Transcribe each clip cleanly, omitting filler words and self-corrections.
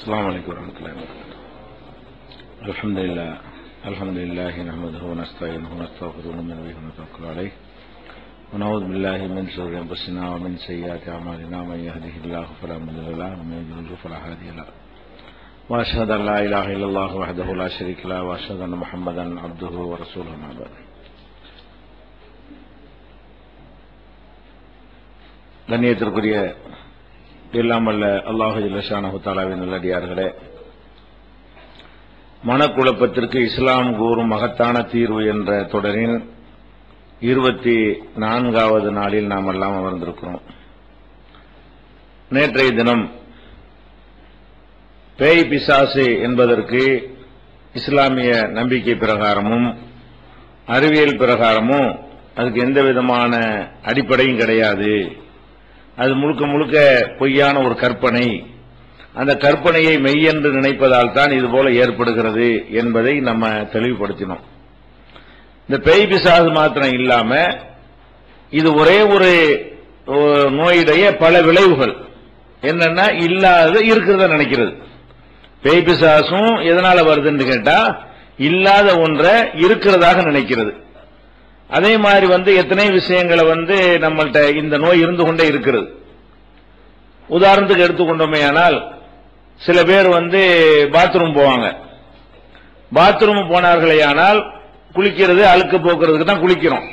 السلام عليكم ورحمة الله وبركاته. الحمد لله نحمده ونستعينه ونستغفره ونؤمن به ونتوكل عليه ونعوذ بالله من شرور أنفسنا ومن سيئات أعمالنا من يهده الله فلا مضل له ومن يضلل فلا هادي له وأشهد أن لا إله إلا الله وحده لا شريك له وأشهد أن محمدا عبده ورسوله أما بعد. கண்ணியத்திற்குரிய எல்லாம் வல்ல அல்லாஹ் ஜல்ல ஷானஹு தஆலாவின் நல்லடியார்களே, மனக்குழப்பத்திற்கு இஸ்லாம் கூறும் மகத்தான தீர்வு என்ற தொடரின் 24வது நாளில் நாம் எல்லாம் அமர்ந்திருக்கிறோம். நேற்றைய தினம் பேய் பிசாசு என்பதற்கு இஸ்லாமிய நம்பிக்கை பிரகாரமும் அறிவியல் பிரகாரமும் அதுக்கு எந்த விதமான அடிப்படையும் கிடையாது, அது முழுக்க முழுக்க பொய்யான ஒரு கற்பனை, அந்த கற்பனையை மெய்யென்று நினைப்பதால் தான் இதுபோல ஏற்படுகிறது என்பதை நம்ம தெளிவுபடுத்தினோம். இந்த பேய் பிசாசு மாத்திரம் இல்லாம இது ஒரே ஒரு நோயுடைய பல விளைவுகள் என்னன்னா இல்லாத இருக்கிறத நினைக்கிறது. பேய் பிசாசும் எதனால வருதுன்னு கேட்டா இல்லாத ஒன்றை இருக்கிறதாக நினைக்கிறது. அதே மாதிரி எத்தனை விஷயங்களை நம்மள்ட்ட இந்த நோய் இருந்து கொண்டே இருக்கிறது. உதாரணத்துக்கு எடுத்துக்கொண்டோமே ஆனால் சில பேர் பாத்ரூம் போவாங்க. பாத்ரூம் போனார்களே ஆனால் குளிக்கிறது அழுக்கு போக்குறதுக்கு தான் குளிக்கிறோம்.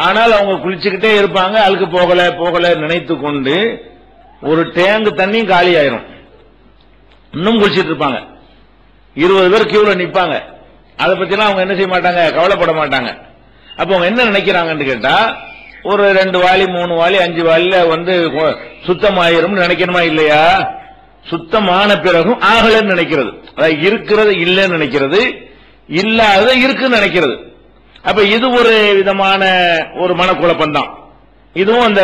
ஆனால் அவங்க குளிச்சுக்கிட்டே இருப்பாங்க, அழுக்கு போகல போகல நினைத்து கொண்டு ஒரு டேங்க் தண்ணி காலி ஆயிரும். இன்னும் குளிச்சிட்டு இருப்பாங்க. 20 பேர் கியூல நிப்பாங்க. அதை பத்திலாம் அவங்க என்ன செய்ய மாட்டாங்க, கவலைப்பட மாட்டாங்க. அப்ப அவங்க என்ன நினைக்கிறாங்கன்னு கேட்டா ஒரு 2 வாளி 3 வாளி 5 வாளில சுத்தமாயிரும் நினைக்கணுமா இல்லையா? சுத்தமான பிறகும் ஆகலன்னு நினைக்கிறது. அதாவது இருக்கிறது இல்லைன்னு நினைக்கிறது, இல்லாத இருக்குன்னு நினைக்கிறது. அப்ப இது ஒரு விதமான ஒரு மனக்குழப்பம் தான். இதுவும்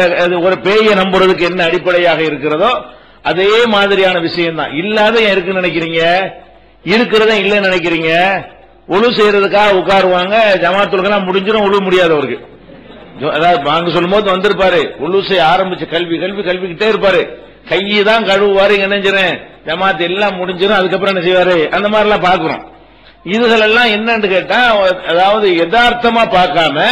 ஒரு பேயை நம்புறதுக்கு என்ன அடிப்படையாக இருக்கிறதோ அதே மாதிரியான விஷயம் தான். இல்லாத ஏன் இருக்குன்னு நினைக்கிறீங்க, இருக்கிறத இல்லைன்னு நினைக்கிறீங்க. ஒழு செய்யறதுக்காக உட்காருவாங்க, ஜமாத்துக்கெல்லாம் முடிஞ்சிடும், ஒழு முடியாதவருக்கு. அதாவது வாங்க சொல்லும் போது வந்திருப்பாரு, ஒழு செய்ய ஆரம்பிச்சு கல்விக்கிட்டே இருப்பாரு, கையை தான் கழுவுவாரு, நினைஞ்சிறேன் ஜமாத்து எல்லாம் முடிஞ்சிடும், அதுக்கப்புறம் என்ன செய்வாரு, அந்த மாதிரி எல்லாம் பாக்குறோம். இதுகள் எல்லாம் என்னன்னு கேட்டா அதாவது யதார்த்தமா பார்க்காம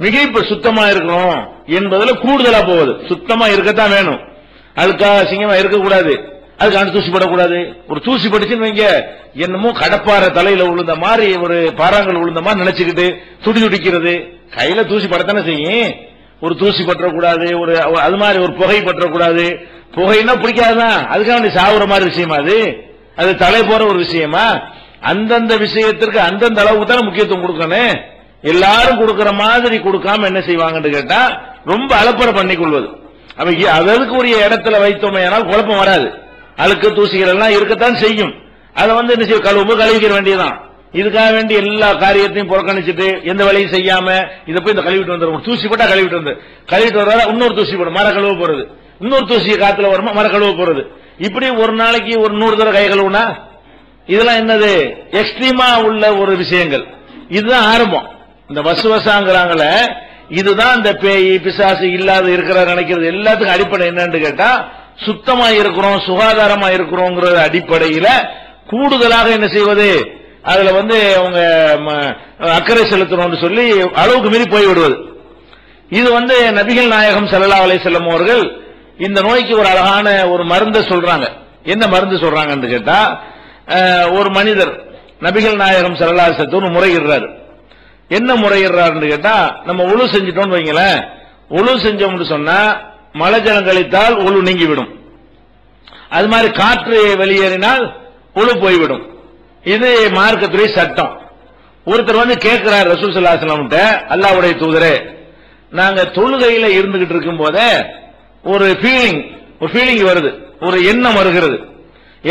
மிக சுத்தமா இருக்கணும் என்பதுல கூடுதலா போகுது. சுத்தமா இருக்கத்தான் வேணும், அதுக்காக அசிங்கமா இருக்கக்கூடாது, அதுக்கான தூசி படக்கூடாது. ஒரு தூசி பட்டுச்சுன்னு வைங்க, என்னமோ கடப்பாற தலையில விழுந்த மாதிரி ஒரு பாறாங்கல் விழுந்த மாதிரி நினைச்சுக்கிட்டு துடிக்கிறது. கையில தூசி படத்தானே செய்யும், ஒரு தூசி பற்றக்கூடாது, ஒரு அது மாதிரி ஒரு புகை பற்றக்கூடாது. புகைன்னா பிடிக்காதுதான், அதுக்காக சாவுற மாதிரி விஷயமா அது தலை போற ஒரு விஷயமா? அந்தந்த விஷயத்திற்கு அந்தந்த அளவுக்கு தானே முக்கியத்துவம் கொடுக்கணும். எல்லாரும் கொடுக்கிற மாதிரி கொடுக்காம என்ன செய்வாங்கன்னு கேட்டா ரொம்ப அலப்பறை பண்ணிக்கொள்வது. அதற்கு உரிய இடத்துல வைத்தோமே ஆனால் குழப்பம் வராது. அழுக்கு தூசிகள் எல்லாம் இருக்கத்தான் செய்யும். அதை என்ன செய்ய கழுவிக்க வேண்டியதான். இதுக்காக வேண்டி எல்லா காரியத்தையும் புறக்கணிச்சுட்டு எந்த வேலையும் செய்யாம இதை போய் இந்த கழுவிட்டு வந்துடும். தூசி போட்டா கழுவிட்டு வர இன்னொரு தூசி போடும், மர கழுவ போறது, இன்னொரு தூசி காத்துல வருமா மர கழுவ போறது. இப்படி ஒரு நாளைக்கு ஒரு 100 தடவை கை கழுவுனா இதெல்லாம் என்னது எக்ஸ்ட்ரீமா உள்ள ஒரு விஷயங்கள். இதுதான் ஆரம்பம். இந்த வசுவசாங்கிறாங்கள இதுதான் இந்த பேய் பிசாசு இல்லாத இருக்கிற நினைக்கிறது எல்லாத்துக்கும் அடிப்படை என்னன்னு கேட்டா சுத்தமா இருக்கிறோம், சுகாதாரமா இருக்கிறோங்கிற அடிப்படையில கூடுதலாக என்ன செய்வது, அதுல அவங்க அக்கறை செலுத்தணும்னு சொல்லி அளவுக்கு மீறி போய்விடுவது. இது நபிகள் நாயகம் ஸல்லல்லாஹு அலைஹி வஸல்லம் அவர்கள் இந்த நோய்க்கு ஒரு அழகான ஒரு மருந்து சொல்றாங்க. என்ன மருந்து சொல்றாங்கன்னு கேட்டா, ஒரு மனிதர் நபிகள் நாயகம் ஸல்லல்லாஹு அலைஹி வஸல்லம் முறையிடுறாரு. என்ன முறையிடுறாருன்னு கேட்டா, நம்ம உழு செஞ்சிட்டோம்னு வைங்களேன், உழு செஞ்சோம்னு சொன்னா மழை ஜலம் கழித்தால் உழு நீங்கிவிடும். அது மாதிரி காற்று வெளியேறினால் உழு போய்விடும். இது மார்க்கத்துறை சட்டம். ஒருத்தர் கேட்கிறார் ரசூல் ஸல்லல்லாஹு அலைஹி வஸல்லம் கிட்ட, அல்லாஹ்வுடைய தூதரே, நாங்க தொழுகையில இருந்துகிட்டு இருக்கும் போதே ஒரு ஃபீலிங் வருது, ஒரு எண்ணம் வருகிறது.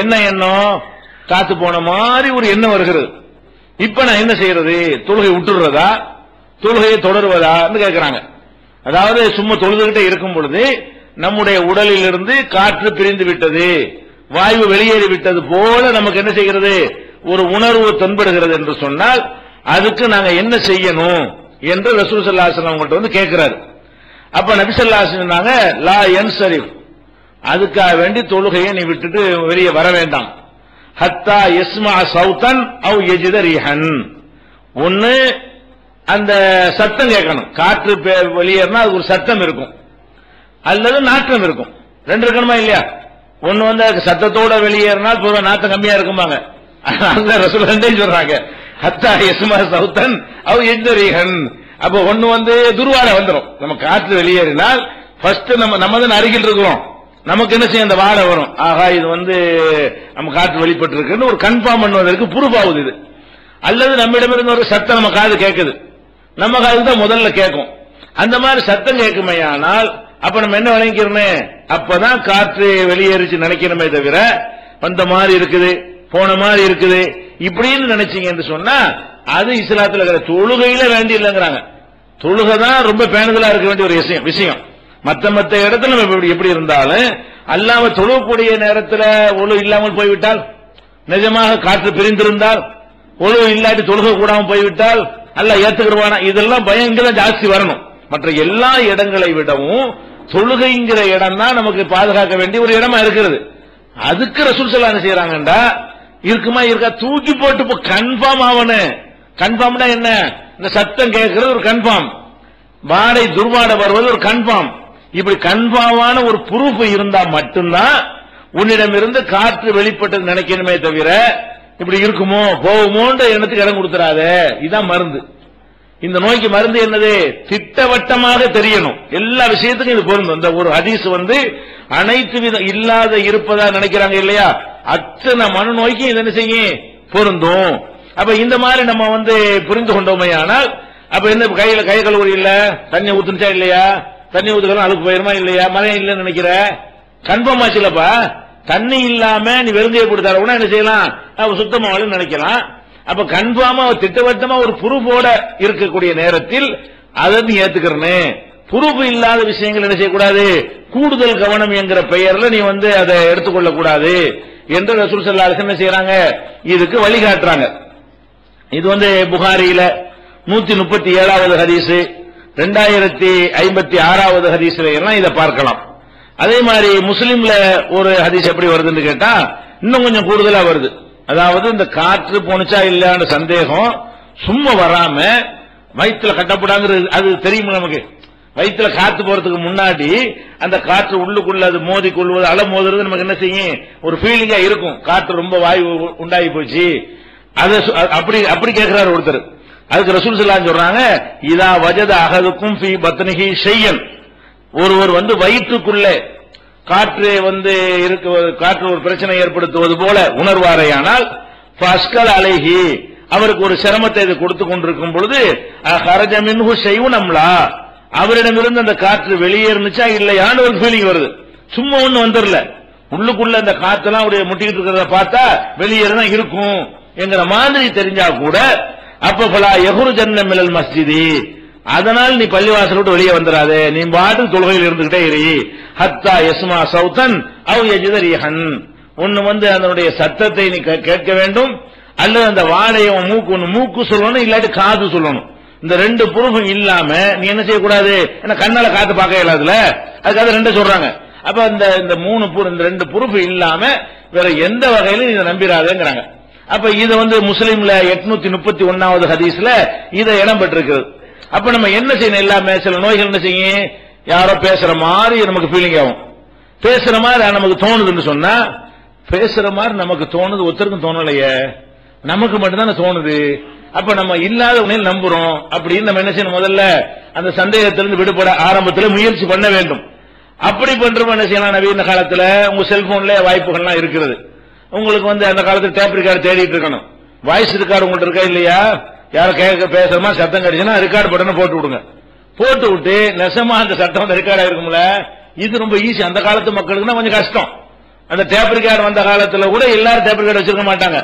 என்ன எண்ணம்? காத்து போன மாதிரி ஒரு எண்ணம் வருகிறது. இப்ப நான் என்ன செய்யறது? தொழுகை விட்டுறதா, தொழுகையை தொடருவதான்னு கேட்கிறாங்க. அதாவது சும்மா தொழுதுகிட்டே இருக்கும் பொழுது நம்முடைய உடலில் இருந்து காற்று பிரிந்து விட்டது, வாயு வெளியேறி விட்டது போல நமக்கு என்ன செய்கிறது, ஒரு உணர்வு தென்படுகிறது என்று சொன்னால் அதுக்கு நாங்க என்ன செய்யணும் என்று ரசூல் ஸல்லல்லாஹு அலைஹி வஸல்லம் கிட்ட கேட்கிறாரு. அப்ப நபி ஸல்லல்லாஹு அலைஹி வஸல்லம் சொன்னாங்க, லா யன்சரிஃப், அதுக்காக வேண்டி தொழுகையை நீ விட்டுட்டு வெளியே வர வேண்டாம். ஹத்தா யஸ்மா சௌதன் அவ் யஜித ரீஹன், ஒன்னு அந்த சத்தம் கேட்கணும், காற்று வெளியேறினா அது ஒரு சத்தம் இருக்கும் அல்லது நாற்றம் இருக்கும், ரெண்டு இருக்கணுமா இல்லையா? ஒன்னு வந்து சத்தத்தோட வெளியேறினால் பொதுவாக நாத்தம் கம்மியா இருக்குமாங்க, அங்க ரசூல் ரெண்டே சொல்றாங்க, ஹத்தா யஸ்மா சௌதன் அவ் யஜித ரீஹன். அப்ப ஒன்னு வந்து துர்வாடை வந்துடும், நம்ம காற்று வெளியேறினால் ஃபர்ஸ்ட் நம்ம தான் அருகில் இருக்கிறோம், நமக்கு என்ன செய்ய அந்த வாடை வரும், ஆகா இது வந்து நம்ம காற்று வெளிப்பட்டு இருக்குன்னு ஒரு கன்ஃபார்ம் பண்ணுவதற்கு ப்ரூஃப் ஆகுது இது. அல்லது நம்மிடமிருந்து ஒரு சத்தம் நம்ம காது கேட்குது, நம்ம காது தான் முதல்ல கேட்கும், அந்த மாதிரி சத்தம் கேட்குமையானால் அப்ப நம்ம என்ன விளங்கிக்கிறோமே, அப்பதான் காற்று வெளியேறிச்சு நினைக்கணுமே தவிர வந்த மாதிரி இருக்குது போன மாதிரி இருக்குது இப்படின்னு நினைச்சீங்க என்று சொன்னா அது இஸ்லாத்துல தொழுகையில வேண்டி இல்லைங்கிறாங்க. தொழுகை தான் ரொம்ப பேணுதலா இருக்க வேண்டிய ஒரு விஷயம். மத்த இடத்துல நம்ம எப்படி இருந்தாலும் அல்லாம தொழுகக்கூடிய நேரத்தில் ஒழு இல்லாமல் போய்விட்டால், நிஜமாக காற்று பிரிந்திருந்தால், ஒழு இல்லாட்டி தொழுகை கூடாமல் போய்விட்டால் அல்லாஹ் ஏத்துக்கிறவானா, இதெல்லாம் பயங்கர ஜாஸ்தி வரணும். மற்ற எல்லா இடங்களை விடவும் தொழுகைங்கிற இடம் தான் நமக்கு பாதுகாக்க வேண்டிய ஒரு இடமா இருக்கிறது. அதுக்கு ரசூல் ஸல்லல்லாஹு அலைஹி வஸல்லம் செய்யறாங்கடா, இருக்குமா இருக்கா தூக்கி போட்டு கன்ஃபார்ம் ஆவணும். கன்ஃபார்ம்னா என்ன, இந்த சத்தம் கேட்கிறது ஒரு கன்ஃபார்ம், வாடை துர்வாடை வருவது ஒரு கன்ஃபார்ம். இப்படி கன்ஃபார்மான ஒரு ப்ரூஃப் இருந்தா மட்டும்தான் உன்னிடமிருந்து காற்று வெளிப்பட்டது நினைக்கணுமே தவிர இப்படி இருக்குமோ போகுமோன்ற எண்ணத்துக்கு இடம் கொடுத்துறாத. இதுதான் மருந்து. இந்த நோய்க்கு மருந்து என்னது, திட்டவட்டமாக தெரியணும். எல்லா விஷயத்துக்கும் இது பொருந்தும். இந்த ஒரு ஹதீஸ் வந்து அனைத்து விதம் இல்லாத இருப்பதா நினைக்கிறாங்க இல்லையா, அத்தனை மனநோய்க்கு இது என்ன செய்யும், பொருந்தும். அப்ப இந்த மாதிரி நம்ம வந்து புரிந்து கொண்டோமே ஆனால் அப்ப என்ன, கையில கை கழுவுறி இல்ல, தண்ணி ஊத்துச்சா இல்லையா, தண்ணி ஊத்துக்கலாம் அழுக்கு போயிருமா இல்லையா, மழை இல்லைன்னு நினைக்கிற, கன்ஃபார்ம் ஆச்சுலப்பா. தண்ணி இல்லாம நீ வெறுங்கையை கொடுத்தாரு என்ன செய்யலாம், அவ சுத்தமாவலும் நினைக்கலாம். அப்ப கன்ஃபார்மா திட்டவட்டமா ஒரு ப்ரூஃபோட இருக்கக்கூடிய நேரத்தில் அதை நீ ஏத்துக்கிறனே. ப்ரூஃப் இல்லாத விஷயங்கள் என்ன செய்யக்கூடாது, கூடுதல் கவனம் என்கிற பெயர்ல நீ வந்து அதை எடுத்துக்கொள்ள கூடாது என்று ரசூல் ஸல்லல்லாஹு அலைஹி வஸல்லம் என்ன செய்யறாங்க, இதுக்கு வழிகாட்டுறாங்க. இது வந்து புகாரியில 137வது ஹதீஸ், 2056வது ஹதீஸ்ல எல்லாம் இதை பார்க்கலாம். அதே மாதிரி முஸ்லிம்ல ஒரு ஹதீஸ் எப்படி வருதுன்னு கேட்டா இன்னும் கொஞ்சம் கூடுதலா வருது. அதாவது இந்த காற்று போனுச்சா இல்லையான்ற சந்தேகம் சும்மா வராம வயிற்றுல கட்டப்படாங்கிறது அது தெரியும் நமக்கு. வயிற்றுல காத்து போறதுக்கு முன்னாடி அந்த காற்று உள்ளுக்குள்ள அது மோதி கொள்வது, அலை மோதுறது நமக்கு என்ன செய்யும், ஒரு ஃபீலிங்கா இருக்கும். காற்று ரொம்ப வாயு உண்டாகி போச்சு, அப்படி அப்படி கேட்கிறாரு ஒருத்தர். அதுக்கு ரசூல் ஸல்லல்லாஹு அலைஹி வஸல்லம் சொல்றாங்க, இதா வஜத அஹதுக்கும் ஃபீ பத்னிஹி ஷையன், ஒருவர் வந்து வயிற்றுக்குள்ளே காற்று வந்து காற்று ஒரு பிரச்சனை ஏற்படுத்துவது போல உணர்வாரையானால் ஃபஸ்கல் அலைஹி, அவருக்கு ஒரு சிரமத்தை இது கொடுத்து கொண்டிருக்கும் பொழுது ஹரஜ மின்ஹு ஷைஉன் அம்லா, அவரிடமிருந்து அந்த காற்று வெளியேறுச்சா இல்லையான்னு ஒரு ஃபீலிங் வருது. சும்மா ஒண்ணு வந்துடல, உள்ளுக்குள்ள அந்த காத்தெல்லாம் அப்படியே முட்டிக்கிட்டு இருக்கிறத பார்த்தா வெளியேறதான் இருக்கும் என்கிற மாதிரி தெரிஞ்சா கூட அப்ப ஃபலா யஹ்ருஜன்ன மினல் மஸ்ஜிதி, அதனால் நீ பள்ளிவாசல் விட்டு வெளியே வந்துடாதே, நீ பாட்டு தொழுகையில் இருந்துகிட்டே இரு. ஹத்தா யஸ்மா சௌதன் அவ் யஜித ரீஹன், ஒன்னு வந்து அதனுடைய சத்தத்தை நீ கேட்க வேண்டும், அல்லது அந்த வாடையை மூக்கு சொல்லணும், இல்லாட்டி காது சொல்லணும். இந்த ரெண்டு ப்ரூஃபும் இல்லாம நீ என்ன செய்யக்கூடாது, ஏன்னா கண்ணால காத்து பார்க்க இயலாதுல, அதுக்காக ரெண்டு சொல்றாங்க. அப்ப இந்த ரெண்டு ப்ரூஃப் இல்லாம வேற எந்த வகையிலும் இதை நம்பிராதேங்கிறாங்க. அப்ப இது வந்து முஸ்லிம்ல 831வது ஹதீஸ்ல இதை இடம் பெற்றிருக்கிறது. அப்ப நம்ம என்ன செய்யணும், எல்லாமே சில நோய்கள் என்ன செய்யும், யாரோ பேசுற மாதிரி நமக்கு ஃபீலிங் ஆகும், பேசுற மாதிரி நமக்கு தோணுதுன்னு சொன்னா, பேசுற மாதிரி நமக்கு தோணுது ஒருத்தருக்கும் தோணலையே, நமக்கு மட்டும்தானே தோணுது. அப்ப நம்ம இல்லாத உண்மையில் நம்புறோம் அப்படின்னு நம்ம என்ன செய்யணும், முதல்ல அந்த சந்தேகத்திலிருந்து விடுபட ஆரம்பத்தில் முயற்சி பண்ண வேண்டும். அப்படி பண்றோம் என்ன செய்யலாம், நவீன காலத்துல உங்க செல்போன்ல வாய்ப்புகள்லாம் இருக்கிறது. உங்களுக்கு வந்து அந்த காலத்துல டேப் ரெக்கார்டு தேடிட்டு இருக்கணும், வாய்ஸ் ரெக்கார்டு உங்கள்ட்ட இருக்கா இல்லையா, யாரும் கேட்க பேசுறமா சத்தம் கிடைச்சுன்னா ரெக்கார்டு பட்டனை போட்டு விடுங்க. போட்டு விட்டு நெசமா அந்த சட்டம் அந்த ரெக்கார்ட் ஆயிருக்கும்ல, இது ரொம்ப ஈஸி. அந்த காலத்து மக்களுக்கு கொஞ்சம் கஷ்டம். அந்த டேப் ரெக்கார்டு வந்த காலத்துல கூட எல்லாரும் டேப் ரெக்கார்டு வச்சிருக்க மாட்டாங்க.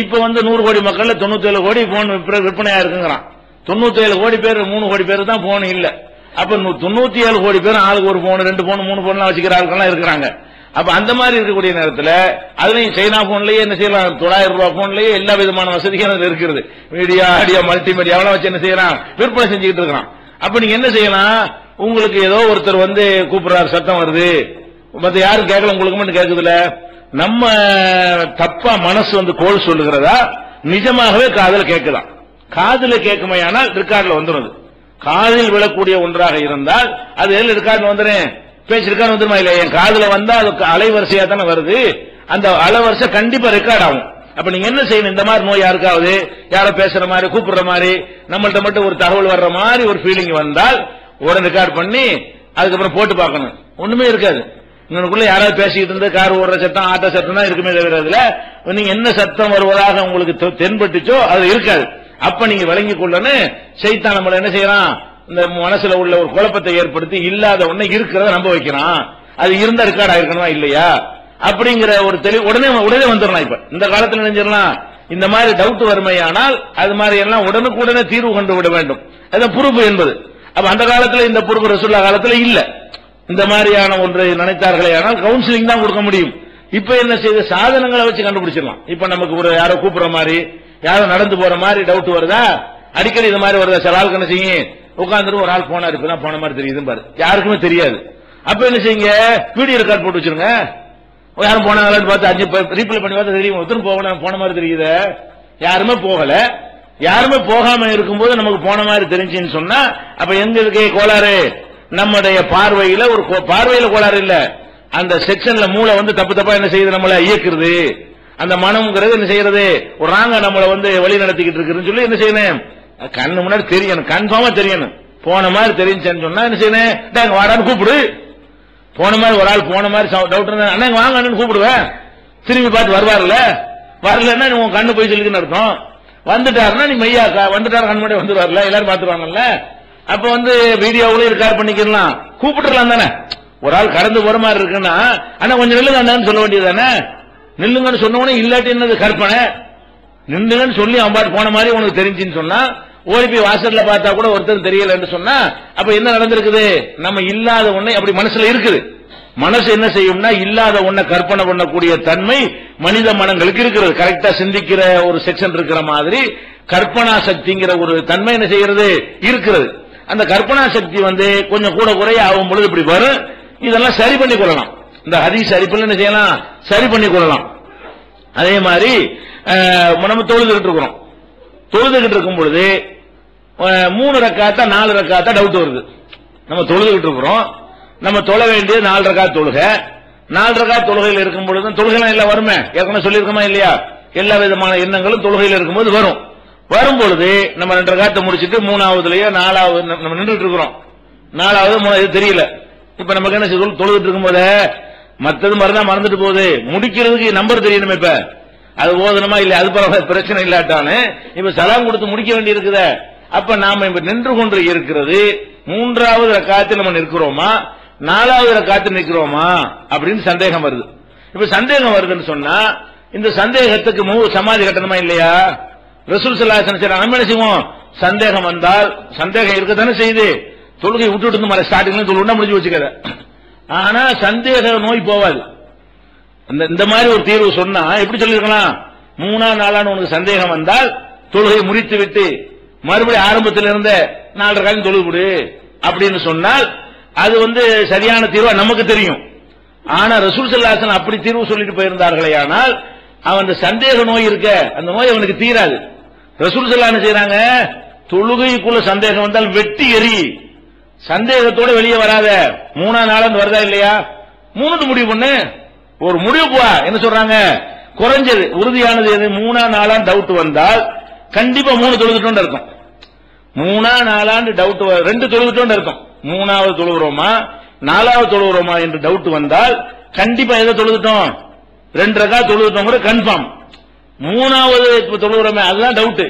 இப்ப வந்து 100 கோடி மக்கள் 97 கோடி போன் விற்பனையா இருக்குங்கிறான். 97 கோடி பேர் 3 கோடி பேர் தான் போன் இல்ல. அப்ப 97 கோடி பேர் ஆளுக்கு ஒரு போன் 2 போன் 3 போன்லாம் வச்சுக்கிற ஆளுக்கெல்லாம் இருக்கிறாங்க. அப்ப அந்த மாதிரி இருக்கக்கூடிய நேரத்தில் அதுலயும் சைனா போன்லயே என்ன செய்யலாம், 900 ரூபாய் போன்லயே எல்லா விதமான வசதிகளும் அதுல இருக்கிறது. மீடியா ஆடியோ மல்டிமீடியாவெல்லாம் வச்சு என்ன செய்யலாம், விற்பனை செஞ்சுக்கிட்டு இருக்கிறான். அப்ப நீங்க என்ன செய்யலாம், உங்களுக்கு ஏதோ ஒருத்தர் வந்து கூப்பிடுறாரு, சத்தம் வருது, மத்த யாரும் கேட்கல, உங்களுக்கு மட்டும் கேட்குதுல. நம்ம தப்பா மனசு வந்து கோல் சொல்லுகிறதா, நிஜமாகவே காதுல கேட்குதான். காதுல கேட்குமையானால் ரெக்கார்ட்ல வந்துடும். காதில் விழக்கூடிய ஒன்றாக இருந்தால் அது ரெக்கார்ட்ல வந்துடும். பேச்சு ரெக்கார்டு வந்துருமா இல்ல? என் காதுல வந்தா அது அலைவரிசையா தானே வருது. அந்த அலைவரிசை கண்டிப்பா ரெக்கார்ட் ஆகும். அப்ப நீங்க என்ன செய்யணும்? இந்த மாதிரி நோய் யாருக்காவது யாரோ பேசுற மாதிரி கூப்பிடுற மாதிரி நம்மள்ட்ட மட்டும் ஒரு தகவல் வர்ற மாதிரி ஒரு ஃபீலிங் வந்தால் உடனே ரெக்கார்ட் பண்ணி அதுக்கப்புறம் போட்டு பார்க்கணும். ஒண்ணுமே இருக்காது. உங்களுக்குள்ள யாராவது பேசிக்கிட்டு இருந்து கார் ஓடுற சத்தம் ஆட்ட சத்தம் தான் இருக்குமே தவிர அதுல நீங்க என்ன சத்தம் வருவதாக உங்களுக்கு தென்பட்டுச்சோ அது இருக்காது. அப்ப நீங்க விளங்கிக் கொள்ளணும். சைத்தான் நம்மள என்ன செய்யறான்? இந்த மனசுல உள்ள ஒரு குழப்பத்தை ஏற்படுத்தி இல்லாத ஒண்ணு இருக்கிறத நம்ப வைக்கிறான். அது இருந்த ரெக்கார்ட் ஆயிருக்கணுமா இல்லையா அப்படிங்கிற ஒரு தெளிவு உடனே வந்துடலாம். இப்ப இந்த காலத்துல நினைஞ்சிடலாம். இந்த மாதிரி டவுட் வறுமையானால் அது மாதிரி எல்லாம் உடனுக்குடனே தீர்வு கொண்டு விட வேண்டும். அதான் பொறுப்பு என்பது. அப்ப அந்த காலத்துல இந்த பொறுப்பு ரசூலுல்லாஹ் காலத்துல இல்ல. இந்த மாதிரியான ஒன்றை நினைத்தார்களே ஆனால் கவுன்சிலிங் தான் கொடுக்க முடியும். இப்ப என்ன செய்த சாதனங்களை வச்சு கண்டுபிடிச்சிடலாம். இப்ப நமக்கு ஒரு யாரோ கூப்பிடுற மாதிரி யாரோ நடந்து போற மாதிரி டவுட் வருதா, அடிக்கடி இது மாதிரி வருதா, சில ஆளுக்கு என்ன செய்யும், உட்காந்துட்டு ஒரு ஆள் போனாரு இப்பதான் போன மாதிரி தெரியுது பாரு, யாருக்குமே தெரியாது. அப்ப என்ன செய்யுங்க, வீடியோ ரெக்கார்ட் போட்டு வச்சிருங்க. யாரும் போனாங்களான்னு பார்த்து 5 ரீப்ளை பண்ணி பார்த்தா தெரியும், ஒருத்தரும் போன மாதிரி தெரியுது. யாருமே போகல. யாருமே போகாம இருக்கும்போது நமக்கு போன மாதிரி தெரிஞ்சுன்னு சொன்னா அப்ப எங்க இருக்கே கோளாறு? நம்முடைய பார்வையில ஒரு பார்வையில கோளாறு இல்ல, அந்த செக்ஷன்ல மூளை வந்து தப்பு தப்பா என்ன செய்யுது, நம்மள இயக்குறது. அந்த மனம்ங்கிறது என்ன செய்யறது, ஒரு ராங்க நம்மளை வந்து வழி நடத்திக்கிட்டு இருக்குன்னு சொல்லி என்ன செய்யணும், கண்ணு முன்னாடி தெரியணும், கன்ஃபார்மா தெரியணும். போன மாதிரி தெரிஞ்சுன்னு சொன்னா என்ன செய்யணும், வாடான்னு கூப்பிடு. போன மாதிரி ஒரு ஆள் போன மாதிரி டவுட் இருந்தா அண்ணா வாங்க கூப்பிடுவேன். திரும்பி பார்த்து வருவார்ல, வரலன்னா நீ உன் கண்ணு போய் சொல்லிக்கின்னு அர்த்தம். வந்துட்டாருன்னா நீ மெய்யாக்கா வந்துட்டாரு, கண் முன்னாடி வந்துருவார்ல, எல்லாரும் பாத்துருவாங்கல்ல. அப்ப வந்து வீடியோவுல ரெக்கார்ட் பண்ணிக்கலாம், கூப்பிட்டுலாம் தானே. ஒரு ஆள் கடந்து போற மாதிரி இருக்குன்னா ஆனா கொஞ்சம் நில்லுங்க சொல்ல வேண்டியது தானே. நில்லுங்கன்னு சொன்னவனே இல்லாட்டி என்னது கற்பனை, நில்லுங்கன்னு சொல்லி அவன் பாட்டு போன மாதிரி உனக்கு தெரிஞ்சுன்னு சொன்னா ஓடி போய் வாசல்ல பார்த்தா கூட ஒருத்தர் தெரியலன்னு சொன்னா அப்ப என்ன நடந்திருக்குது, நம்ம இல்லாத ஒண்ணை அப்படி மனசுல இருக்குது. மனசு என்ன செய்யும்னா இல்லாத ஒன்ன கற்பனை பண்ணக்கூடிய தன்மை மனித மனங்களுக்கு இருக்கிறது. கரெக்டா சிந்திக்கிற ஒரு செக்ஷன் இருக்கிற மாதிரி கற்பனா சக்திங்கிற ஒரு தன்மை என்ன செய்யறது இருக்கிறது. அந்த கற்பனா சக்தி வந்து கொஞ்சம் கூட குறைய ஆகும் பொழுது இப்படி வரும். இதெல்லாம் சரி பண்ணி கொள்ளலாம். இந்த ஹதீஸ் அடிப்படையில் என்ன செய்யலாம், சரி பண்ணி கொள்ளலாம். அதே மாதிரி நம்ம தொழுதுகிட்டு இருக்கிறோம். தொழுதுகிட்டு இருக்கும் பொழுது 3 ரக்காத்தா 4 ரக்காத்தா டவுட் வருது. நம்ம தொழுதுகிட்டு இருக்கிறோம், நம்ம தொழ வேண்டியது 4 ரக்காத் தொழுக. 4 ரக்காத் தொழுகையில் இருக்கும் பொழுது தொழுகைலாம் எல்லாம் வருமே, ஏற்கனவே சொல்லியிருக்கோமா இல்லையா, எல்லா விதமான எண்ணங்களும் தொழுகையில் இருக்கும்போது வரும். வரும்பொழுது நம்ம 2 ரக்காத்தை முடிச்சுட்டு 3ஆவதுலயோ 4ஆவது நம்ம நின்றுட்டு இருக்கிறோம். 4ஆவது 3ஆவது தெரியல. இப்ப நமக்கு என்ன தொழுதுட்டு இருக்கும் போது மத்தது மாதிரிதான் மறந்துட்டு போகுது, முடிக்கிறதுக்கு நம்பர் தெரியணுமே. இப்ப அது ஓதணுமா இல்ல, அது பிரச்சனை இல்லாட்டானு இப்ப சலாம் கொடுத்து முடிக்க வேண்டி இருக்குது. அப்ப நாம இப்ப நின்று கொண்டு இருக்கிறது 3ஆவது ரக்காத்தில் நம்ம நிற்கிறோமா 4ஆவது ரக்காத்தில் நிற்கிறோமா அப்படின்னு சந்தேகம் வருது. இப்ப சந்தேகம் வருதுன்னு சொன்னா இந்த சந்தேகத்துக்கு சமாதி கட்டணுமா இல்லையா? ரசூல் ஸல்லல்லாஹு அலைஹி வஸல்லம் நம்ம என்ன செய்வோம், சந்தேகம் வந்தால் சந்தேகம் இருக்கத்தானே செய்யுது, தொழுகை விட்டுட்டு ஸ்டார்டிங்ல தொழுனா முடிஞ்சு வச்சுக்கத. ஆனா சந்தேக நோய் போவாது. இந்த மாதிரி ஒரு தீர்வு சொன்னா எப்படி சொல்லிருக்கலாம், 3ஆ 4ஆன்னு உனக்கு சந்தேகம் வந்தால் தொழுகை முடித்து விட்டு மறுபடியும் ஆரம்பத்தில் இருந்த 4 ரக்காத் தொழுது கொடு அப்படின்னு சொன்னால் அது வந்து சரியான தீர்வா நமக்கு தெரியும். ஆனா ரசூல் ஸல்லல்லாஹு அலைஹி வஸல்லம் அப்படி தீர்வு சொல்லிட்டு போயிருந்தார்களே ஆனால் அவன் சந்தேக நோய் இருக்க அந்த நோய் அவனுக்கு தீராது. ரசூல் ஸல்லல்லாஹு அலைஹி செய்றாங்க, தொழுகைக்குள்ள சந்தேகம் வந்தால் வெட்டி எறி, சந்தேகத்தோட வெளியே வராத. 3ஆ 4ஆன்னு வருதா இல்லையா, 3க்கு முடிவு பண்ணு, ஒரு முடிவு போவா. என்ன சொல்றாங்க, குறைஞ்சது உறுதியானது எது, 3ஆ 4ஆன்னு டவுட் வந்தால் கண்டிப்பா 3 தொழுதுட்டோன்னு இருக்கும். 3ஆ 4ஆன்னு டவுட் 2 தொழுதுட்டோன்னு இருக்கும். 3ஆவது தொழுகிறோமா 4ஆவது தொழுகிறோமா என்று டவுட் வந்தால் கண்டிப்பா எதை தொழுதுட்டோம், 2 ரக்காத் தொழுதுட்டோம் கூட கன்ஃபார்ம். 3ஆவது தொழுகிறோமே அதுதான் டவுட்,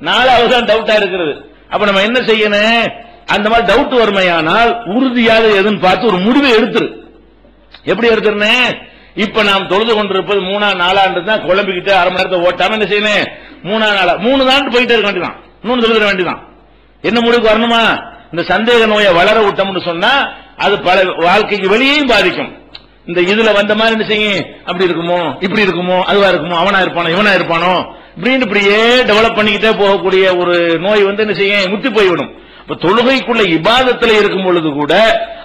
4ஆவது தான் டவுட்டா இருக்கிறது. அப்ப நம்ம என்ன செய்யணும், அந்த மாதிரி டவுட் வருமையானால் உறுதியாக எதுன்னு பார்த்து ஒரு முடிவை எடுத்துரு. எப்படி எடுத்துருனேன், இப்ப நாம் தொழுது கொண்டிருப்பது 3ஆ 4ஆன்னு தான் குழம்பிக்கிட்டு அரை மணி நேரத்தை ஓட்டாம என்ன செய்யணும், 3ஆ 4ஆ 3 தான் போயிட்டே இருக்க வேண்டியதான், 3 தொழுதுற வேண்டியதான். என்ன முடிவுக்கு வரணுமா, இந்த சந்தேக நோயை வளர விட்டோம்னு சொன்னா அது பல வாழ்க்கைக்கு வெளியேயும் பாதிக்கும். இந்த இதுல வந்த மாதிரி என்ன செய்யும், அப்படி இருக்குமோ இப்படி இருக்குமோ அதுவா இருக்குமோ அவனா இருப்பானோ இவனா இருப்பானோ இப்படின்னு இப்படியே டெவலப் பண்ணிக்கிட்டே போகக்கூடிய ஒரு நோய் வந்து என்ன செய்யும், முத்தி போய்விடும். தொழுகைக்குள்ள இபாதத்துல இருக்கும் பொழுது கூட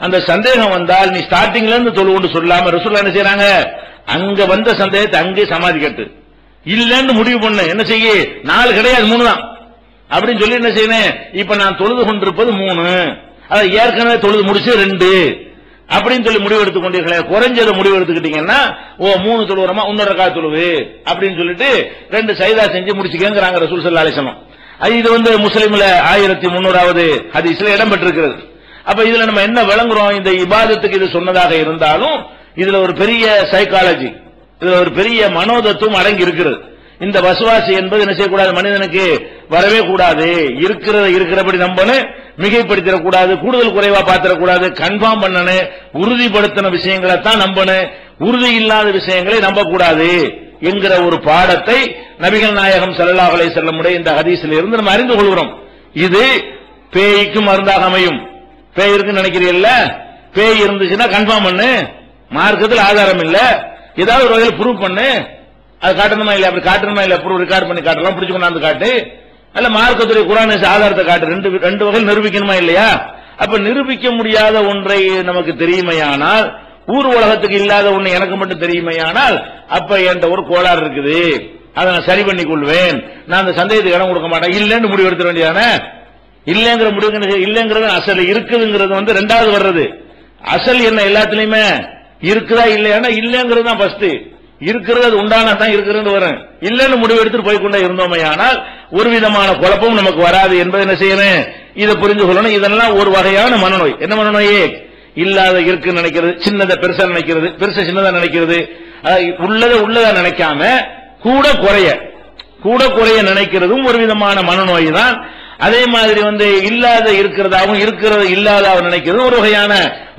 அந்த சந்தேகம் வந்தால் நீ ஸ்டார்டிங்ல இருந்து தொழுவுன்னு சொல்லாம ரசூலுல்லாஹ் என்ன செய்றாங்க, அங்க வந்த சந்தேகத்தை அங்கே சமாதி கட்டு, இல்லன்னு முடிவு பண்ணு, என்ன செய்ய 4 கிடையாது 3 தான் அப்படின்னு சொல்லி என்ன செய்யணும், இப்ப நான் தொழுது கொண்டிருப்பது 3, அதை ஏற்கனவே தொழுது முடிச்சு 2 அப்படின்னு சொல்லி முடிவு எடுத்துக் கொண்டீர்களே, குறைஞ்சதை முடிவு எடுத்துக்கிட்டீங்கன்னா 3 தொழுவுறமா இன்னொரு ரக்காத் தொழுவு அப்படின்னு சொல்லிட்டு 2 சைதா செஞ்சு முடிச்சுக்கங்கிறாங்க ரசூல் ஸல்லல்லாஹு அலைஹி வஸல்லம். இது முஸ்லிம்ல 1300வது ஹதீஸ்ல இடம் பெற்றிருக்கிறது. அப்ப இதுல நம்ம என்ன விளங்குறோம், இந்த இபாதத்துக்கு இது சொன்னதாக இருந்தாலும் இதுல ஒரு பெரிய சைக்காலஜி, இதுல ஒரு பெரிய மனோதத்துவம் அடங்கி இருக்கிறது. இந்த வசுவாசி என்பது என்ன செய்யக்கூடாது, மனிதனுக்கு வரவே கூடாது. இருக்கிறபடி நம்பனு, மிகைப்படுத்திடக்கூடாது, கூடுதல் குறைவா பார்த்திடக்கூடாது, கன்ஃபார்ம் பண்ணனு, உறுதிப்படுத்தின விஷயங்களை தான் நம்பனு, உறுதி இல்லாத விஷயங்களை நம்பக்கூடாது என்கிற ஒரு பாடத்தை நபிகள் நாயகம் ஸல்லல்லாஹு அலைஹி வஸல்லம் இந்த ஹதீஸில் இருந்து நம்ம அறிந்து கொள்கிறோம். இது பேய்க்கும் மருந்தாக அமையும். பேய் இருக்குன்னு நினைக்கிறீல்ல, பேய் இருந்துச்சுன்னா கன்ஃபார்ம் பண்ணு, மார்க்கத்தில் ஆதாரம் இல்ல, ஏதாவது ஒரு வகையில் ப்ரூவ் பண்ணு, அது காட்டணுமா இல்ல, அப்படி காட்டணுமா இல்ல, ப்ரூவ் ரெக்கார்ட் பண்ணி காட்டலாம், பிடிச்சு கொண்டாந்து காட்டு, அல்ல மார்க்கத்துடைய குர்ஆன் ஆதாரத்தை காட்டு, ரெண்டு வகையில் நிரூபிக்கணுமா இல்லையா? அப்ப நிரூபிக்க முடியாத ஒன்றை நமக்கு தெரியுமையானால், ஊர் உலகத்துக்கு இல்லாத ஒண்ணு எனக்கு மட்டும் தெரியுமையானால், அப்ப என்கிட்ட ஒரு கோளாறு இருக்குது, அதை நான் சரி பண்ணி கொள்வேன், நான் அந்த சந்தேகத்துக்கு இடம் கொடுக்க மாட்டேன், இல்லன்னு முடிவு எடுத்துட வேண்டியதானே. இல்லங்கிற முடிவு, இல்லங்கிறது அசல், இருக்குதுங்கிறது ரெண்டாவது வர்றது. அசல் என்ன எல்லாத்துலயுமே இருக்குதா இல்லையானா இல்லங்கிறது தான் ஃபர்ஸ்ட், இருக்கிறது அது உண்டானா தான் இருக்கிறது வரும். இல்லன்னு முடிவு எடுத்துட்டு போய்கொண்டே இருந்தோமையானால் ஒரு விதமான குழப்பம் நமக்கு வராது என்பதை என்ன செய்யணும், இதை புரிந்து கொள்ளணும். இதெல்லாம் ஒரு வகையான மனநோய். என்ன மனநோயே, இல்லாத இருக்குன்னு நினைக்கிறது, சின்னதை பெருசா நினைக்கிறது, பெருசா சின்னதா நினைக்கிறது, உள்ளதா நினைக்காம கூட குறைய நினைக்கிறதும் ஒரு விதமான மனநோய் தான். அதே மாதிரி இல்லாத இருக்கிறதாகவும் இருக்கிறத இல்லாத நினைக்கிறதும் ஒரு வகையான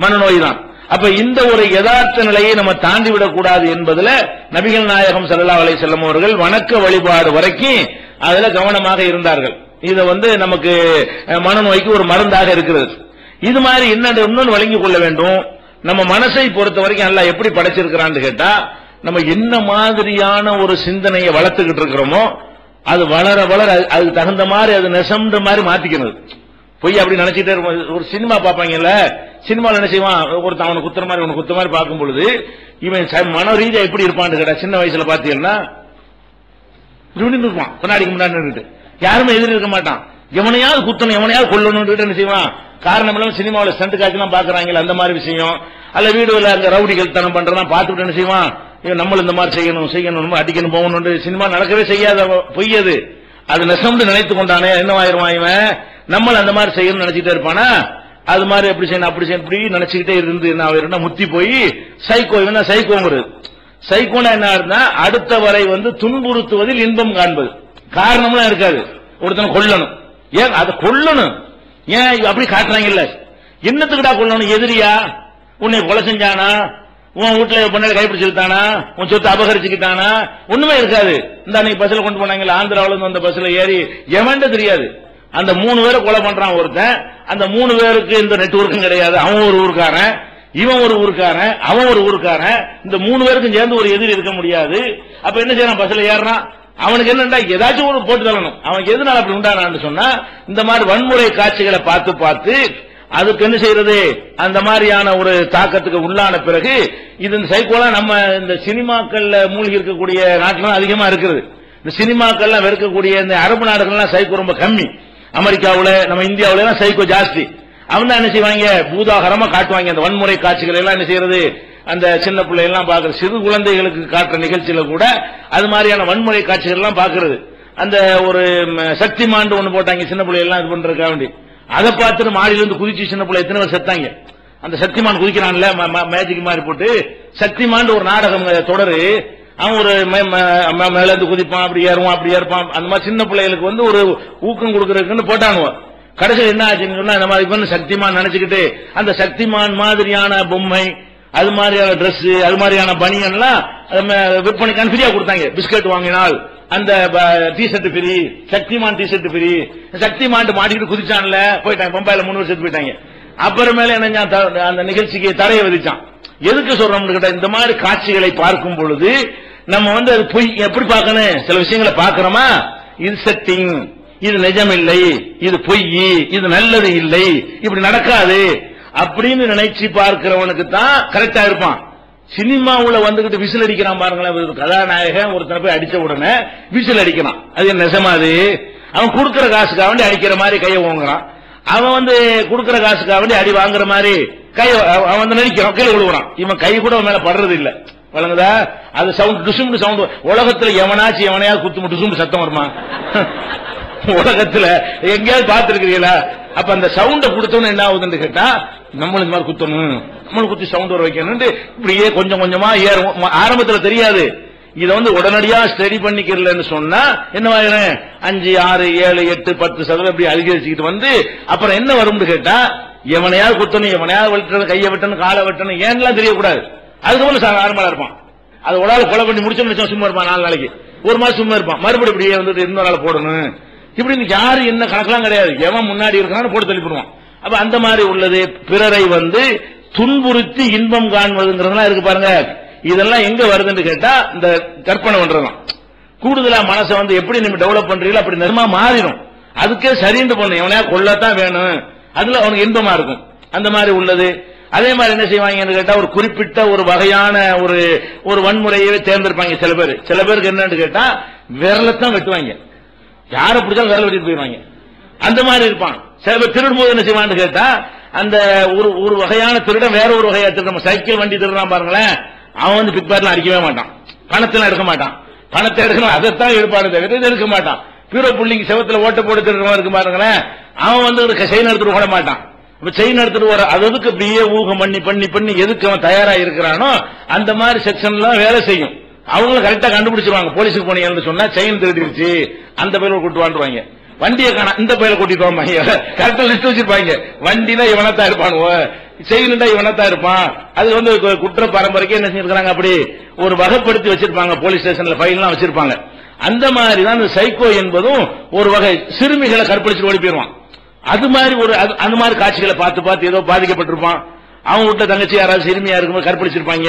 மனநோய் தான். அப்ப இந்த ஒரு யதார்த்த நிலையை நம்ம தாண்டி விடக்கூடாது என்பதுல நபிகள் நாயகம் ஸல்லல்லாஹு அலைஹி வஸல்லம் அவர்கள் வணக்க வழிபாடு வரைக்கும் அதுல கவனமாக இருந்தார்கள். இத நமக்கு மனநோய்க்கு ஒரு மருந்தாக இருக்கிறது. இது மாதிரி இன்னொன்னு வழங்கிக் கொள்ள வேண்டும். நம்ம மனசை பொறுத்த வரைக்கும் அல்லாஹ் எப்படி படைச்சிருக்கிறான்னு கேட்டா, நம்ம என்ன மாதிரியான ஒரு சிந்தனையை வளர்த்துக்கிட்டு இருக்கிறோமோ அது வளர வளர அதுக்கு தகுந்த மாதிரி அது நெசம்ன்ற மாதிரி மாத்திக்கிறது. பொய் அப்படி நினைச்சிட்டே இருக்கும். ஒரு சினிமா பார்ப்பாங்கல்ல, சினிமாவில் என்ன செய்வான், ஒருத்தன் அவனை குத்துற மாதிரி குத்த மாதிரி பார்க்கும் பொழுது இவன் மன ரீதியா எப்படி இருப்பான்னு கேட்டா, சின்ன வயசுல பாத்தீங்கன்னா இருப்பான், கண்ணாடிக்கு முன்னாடி நின்றுட்டு யாருமே எதிரி இருக்க மாட்டான், எவனையாவது குத்தணும் எவனையாவது கொல்லணும் என்ன செய்வான். காரணம் இல்லாம சினிமாவில் ஸ்டண்ட் காட்சிலாம் பாக்குறாங்க, அந்த மாதிரி விஷயம். அல்ல வீடுல அங்க ரவுடிகள் தனம் பண்றதெல்லாம் பார்த்துட்டு என்ன செய்வான், நம்மள இந்த மாதிரி செய்யணும் அடிக்கணும் போகணும், சினிமா நடக்கவே செய்யாத பொய்யது, அது நெசம்னு நினைத்து கொண்டானே என்னவாயிருவான் இவன், நம்மள அந்த மாதிரி செய்யணும்னு நினைச்சிட்டே இருப்பானா, அது மாதிரி எப்படி செய்யணும் அப்படி செய்யணும் இப்படி நினைச்சுக்கிட்டே இருந்து என்ன ஆயிருந்தா முத்தி போய் சைக்கோ, இவன் தான் சைக்கோங்கிறது. சைக்கோனா என்ன இருந்தா அடுத்த வரை துன்புறுத்துவதில் இன்பம் காண்பது, காரணம்லாம் இருக்காது. ஒருத்தனை கொல்லணும், ஏன் அதை கொல்லணும், ஏன் அப்படி காட்டுறாங்கல்ல, என்னத்துக்குடா கொல்லணும், எதிரியா உன்னை கொலை செஞ்சானா, உன் வீட்டுல பொண்ணை கைப்பிடிச்சிருத்தானா, உன் சொத்து அபகரிச்சுக்கிட்டானா, ஒண்ணுமே இருக்காது. இந்த அன்னைக்கு பஸ்ல கொண்டு போனாங்க ஆந்திராவில இருந்து அந்த பஸ்ல ஏறி எவன்ட்டு தெரியாது, அந்த 3 பேரை கொலை பண்றான் ஒருத்தன், அந்த 3 பேருக்கு இந்த நெட்வொர்க்கும் கிடையாது, அவன் ஒரு ஊருக்காரன், இவன் ஒரு ஊருக்காரன், அவன் ஒரு ஊருக்காரன், இந்த 3 பேருக்கும் சேர்ந்து ஒரு எதிரி இருக்க முடியாது. அப்ப என்ன செய்யறான், பஸ்ல ஏறான், அவனுக்கு என்னண்டா ஏதாச்சும் ஒரு போட்டு தரணும், அவனுக்கு எதுனால அப்படி உண்டானான்னு சொன்னா இந்த மாதிரி வன்முறை காட்சிகளை பார்த்து பார்த்து அதுக்கு என்ன செய்யறது, அந்த மாதிரியான ஒரு தாக்கத்துக்கு உள்ளான பிறகு இது சைக்கோலாம் நம்ம இந்த சினிமாக்கள்ல மூழ்கி இருக்கக்கூடிய நாட்டிலும் அதிகமா இருக்குது. இந்த சினிமாக்கள்லாம் வெறுக்கக்கூடிய இந்த அரபு நாடுகள்லாம் சைக்கோ ரொம்ப கம்மி, அமெரிக்காவுல நம்ம இந்தியாவுல எல்லாம் சைக்கோ ஜாஸ்தி. அவன் தான் என்ன செய்வாங்க, பூதாகரமா காட்டுவாங்க அந்த வன்முறை காட்சிகள் எல்லாம். என்ன செய்யறது, அந்த சின்ன பிள்ளை எல்லாம் பாக்குற சிறு குழந்தைகளுக்கு காட்டுற நிகழ்ச்சியில கூட அது மாதிரியான வன்முறை காட்சிகள் எல்லாம் பாக்குறது. அந்த ஒரு சக்திமான் ஒண்ணு போட்டாங்க சின்ன பிள்ளை எல்லாம் இது பண்றதுக்காக வேண்டி, அதை பார்த்துட்டு மாடியில இருந்து குதிச்சு சின்ன பிள்ளை எத்தனை பேர் செத்தாங்க. அந்த சக்திமான் குதிக்கிறான்ல மேஜிக் மாதிரி போட்டு, சக்திமான் ஒரு நாடகம் தொடரு, அவன் ஒரு மேல இருந்து குதிப்பான், அப்படி ஏறுவான், அந்த மாதிரி சின்ன பிள்ளைகளுக்கு ஒரு ஊக்கம் கொடுக்கறதுக்குன்னு போட்டானுவ. கடைசியில் என்ன ஆச்சுன்னு சொன்னா, இந்த மாதிரி சக்திமான் நினைச்சுக்கிட்டு அந்த சக்திமான் மாதிரியான பொம்மை, அது மாதிரியான டிரெஸ், அது மாதிரியான பனியன்லாம் விற்பனைக்கான ஃப்ரீயா கொடுத்தாங்க. பிஸ்கட் வாங்கினால் அந்த T-shirt free, Shaktimaan T-shirt free. Shaktimaan மாட்டிக்கிட்டு குதிச்சான்ல, போயிட்டாங்க பம்பாயில 3 வருஷத்துக்கு போயிட்டாங்க. அப்புறமேல என்ன அந்த நிகழ்ச்சிக்கு தரையை விதிச்சான். எதுக்கு சொல்றோம்னு கேட்டா, இந்த மாதிரி காட்சிகளை பார்க்கும் பொழுது நம்ம அது பொய் எப்படி பார்க்கணும், சில விஷயங்களை பார்க்கிறோமா, இது செட்டிங், இது நிஜம் இல்லை, இது பொய், இது நல்லது இல்லை, இப்படி நடக்காது அப்படின்னு நினைச்சு பார்க்கிறவனுக்கு தான் கரெக்டா இருப்பான். சினிமாவுல வந்துகிட்டு விசில் அடிக்கிறான் பாருங்களேன், கதாநாயகன் ஒருத்தனை போய் அடிச்ச உடனே விசில் அடிக்கிறான். அது நெசமாது அவன் கொடுக்கிற காசுக்காக வேண்டி அடிக்கிற மாதிரி கையை ஓங்குறான். அவன் வந்து கொடுக்கிற காசுக்காக வேண்டி அடி வாங்குற மாதிரி கையை அவன் வந்து நடிக்கிறான், கையில விழுகிறான். இவன் கை கூட மேல படுறது இல்ல, வழங்குதா? அது சவுண்ட் டுசும்பு சவுண்ட். உலகத்துல எவனாச்சும் எவனையாவது குத்து டுசும்பு சத்தம் வருமா? உலகத்துல எங்கேயாவது பார்த்திருக்கிறீங்களா? அப்ப அந்த சவுண்ட கொடுத்தோன்னு என்ன ஆகுதுன்னு கேட்டா, நம்மளும் இந்த மாதிரி குத்தணும், நம்மளும் குத்தி சவுண்ட் வர வைக்கணும், இப்படியே கொஞ்சம் கொஞ்சமா ஏறும். ஆரம்பத்துல தெரியாது. இதை வந்து உடனடியா ஸ்டடி பண்ணிக்கிறலன்னு சொன்னா என்னவாயிரும், 5, 6, 7, 8, 10% அப்படி அதிகரிச்சுக்கிட்டு வந்து அப்புறம் என்ன வரும்னு கேட்டா, எவனையாவது குத்தணும், எவனையாவது வெட்டணும், கையை வெட்டணும், காலை வெட்டணும், ஏன்லாம் தெரியக்கூடாது. அதுக்கப்புறம் நார்மலா இருப்பான். அது ஒரு ஆள் கொலை பண்ணி முடிச்சோம்னு சும்மா இருப்பான், 4 நாளைக்கு, ஒரு மாசம் சும்மா இருப்பான். மறுபடியும் இப்படியே வந்துட்டு இன்னொரு நாள் போடணும், இப்படி யாரு என்ன கணக்கெல்லாம் கிடையாது. எவன் முன்னாடி இருக்கான்னு போட்டு தள்ளிப்படுவான். அப்ப அந்த மாதிரி உள்ளது. பிறரை வந்து துன்புறுத்தி இன்பம் காண்பதுங்கிறதுலாம் இருக்கு பாருங்க. இதெல்லாம் எங்க வருதுன்னு கேட்டா, இந்த கற்பனை பண்றதுதான். கூடுதலா மனசை வந்து எப்படி நீங்க டெவலப் பண்றீங்களோ அப்படி நிர்மா மாறிடும். அதுக்கே சரின்னு பண்ணு, எவனையா கொள்ளத்தான் வேணும், அதுல அவனுக்கு இன்பமா இருக்கும். அந்த மாதிரி உள்ளது. அதே மாதிரி என்ன செய்வாங்கன்னு கேட்டா, ஒரு குறிப்பிட்ட ஒரு வகையான ஒரு வன்முறையவே தேர்ந்தெடுப்பாங்க சில பேர். சில பேருக்கு என்னன்னு கேட்டா, விரலத்தான் வெட்டுவாங்க, யாரை பிடிச்சாலும் விரல வெட்டிட்டு போயிடுவாங்க. அந்த மாதிரி இருப்பான். சில பேர் திருடும் போது என்ன செய்வான்னு கேட்டா, அந்த ஒரு வகையான திருடன் வேற ஒரு வகையா திருட, சைக்கிள் வண்டி திருடான் பாருங்களேன், அவன் வந்து பிக் பாக்கெட்லாம் அடிக்கவே மாட்டான், பணத்தெல்லாம் எடுக்க மாட்டான். பணத்தை எடுக்கணும் அதைத்தான் எடுப்பாடு தவிர எடுக்க மாட்டான். பீரோ புள்ளிங்க செவத்துல ஓட்ட போட்டு திருடுறவன் இருக்கு பாருங்களேன், அவன் வந்து செயின் எடுத்துட்டு ஓட மாட்டான். செயின் எடுத்துட்டு வர அதுக்கு அப்படியே ஊகம் பண்ணி பண்ணி பண்ணி எதுக்கு அவன் தயாரா இருக்கிறானோ அந்த மாதிரி செக்ஷன்லாம் வேலை செய்யும். அவங்களும் கரெக்டா கண்டுபிடிச்சிருவாங்க. போலீஸுக்கு போனீங்கன்னு சொன்னா செயின் திருடிருச்சு, அந்த பயில கூட்டு வாண்டுவாங்க. வண்டியை காண இந்த பயில கூட்டிட்டு வாங்க, கரெக்டா லிஸ்ட் வச்சிருப்பாங்க. வண்டினா இவனத்தான் இருப்பானுவோ, செயின்டா இவனத்தான் இருப்பான். அது வந்து குற்ற பரம்பரைக்கு என்ன செஞ்சிருக்காங்க, அப்படி ஒரு வகைப்படுத்தி வச்சிருப்பாங்க. போலீஸ் ஸ்டேஷன்ல ஃபைல்லாம் வச்சிருப்பாங்க. அந்த மாதிரி தான் இந்த சைக்கோ என்பதும் ஒரு வகை. சிறுமிகளை கற்பழிச்சு ஓடி போயிருவான். அது மாதிரி அந்த மாதிரி காட்சிகளை பார்த்து பார்த்து ஏதோ பாதிக்கப்பட்டிருப்பான். அவங்க விட்ட தங்கச்சி யாராவது சிறுமியா இருக்கும்போது கற்பழிச்சிருப்பாங்க.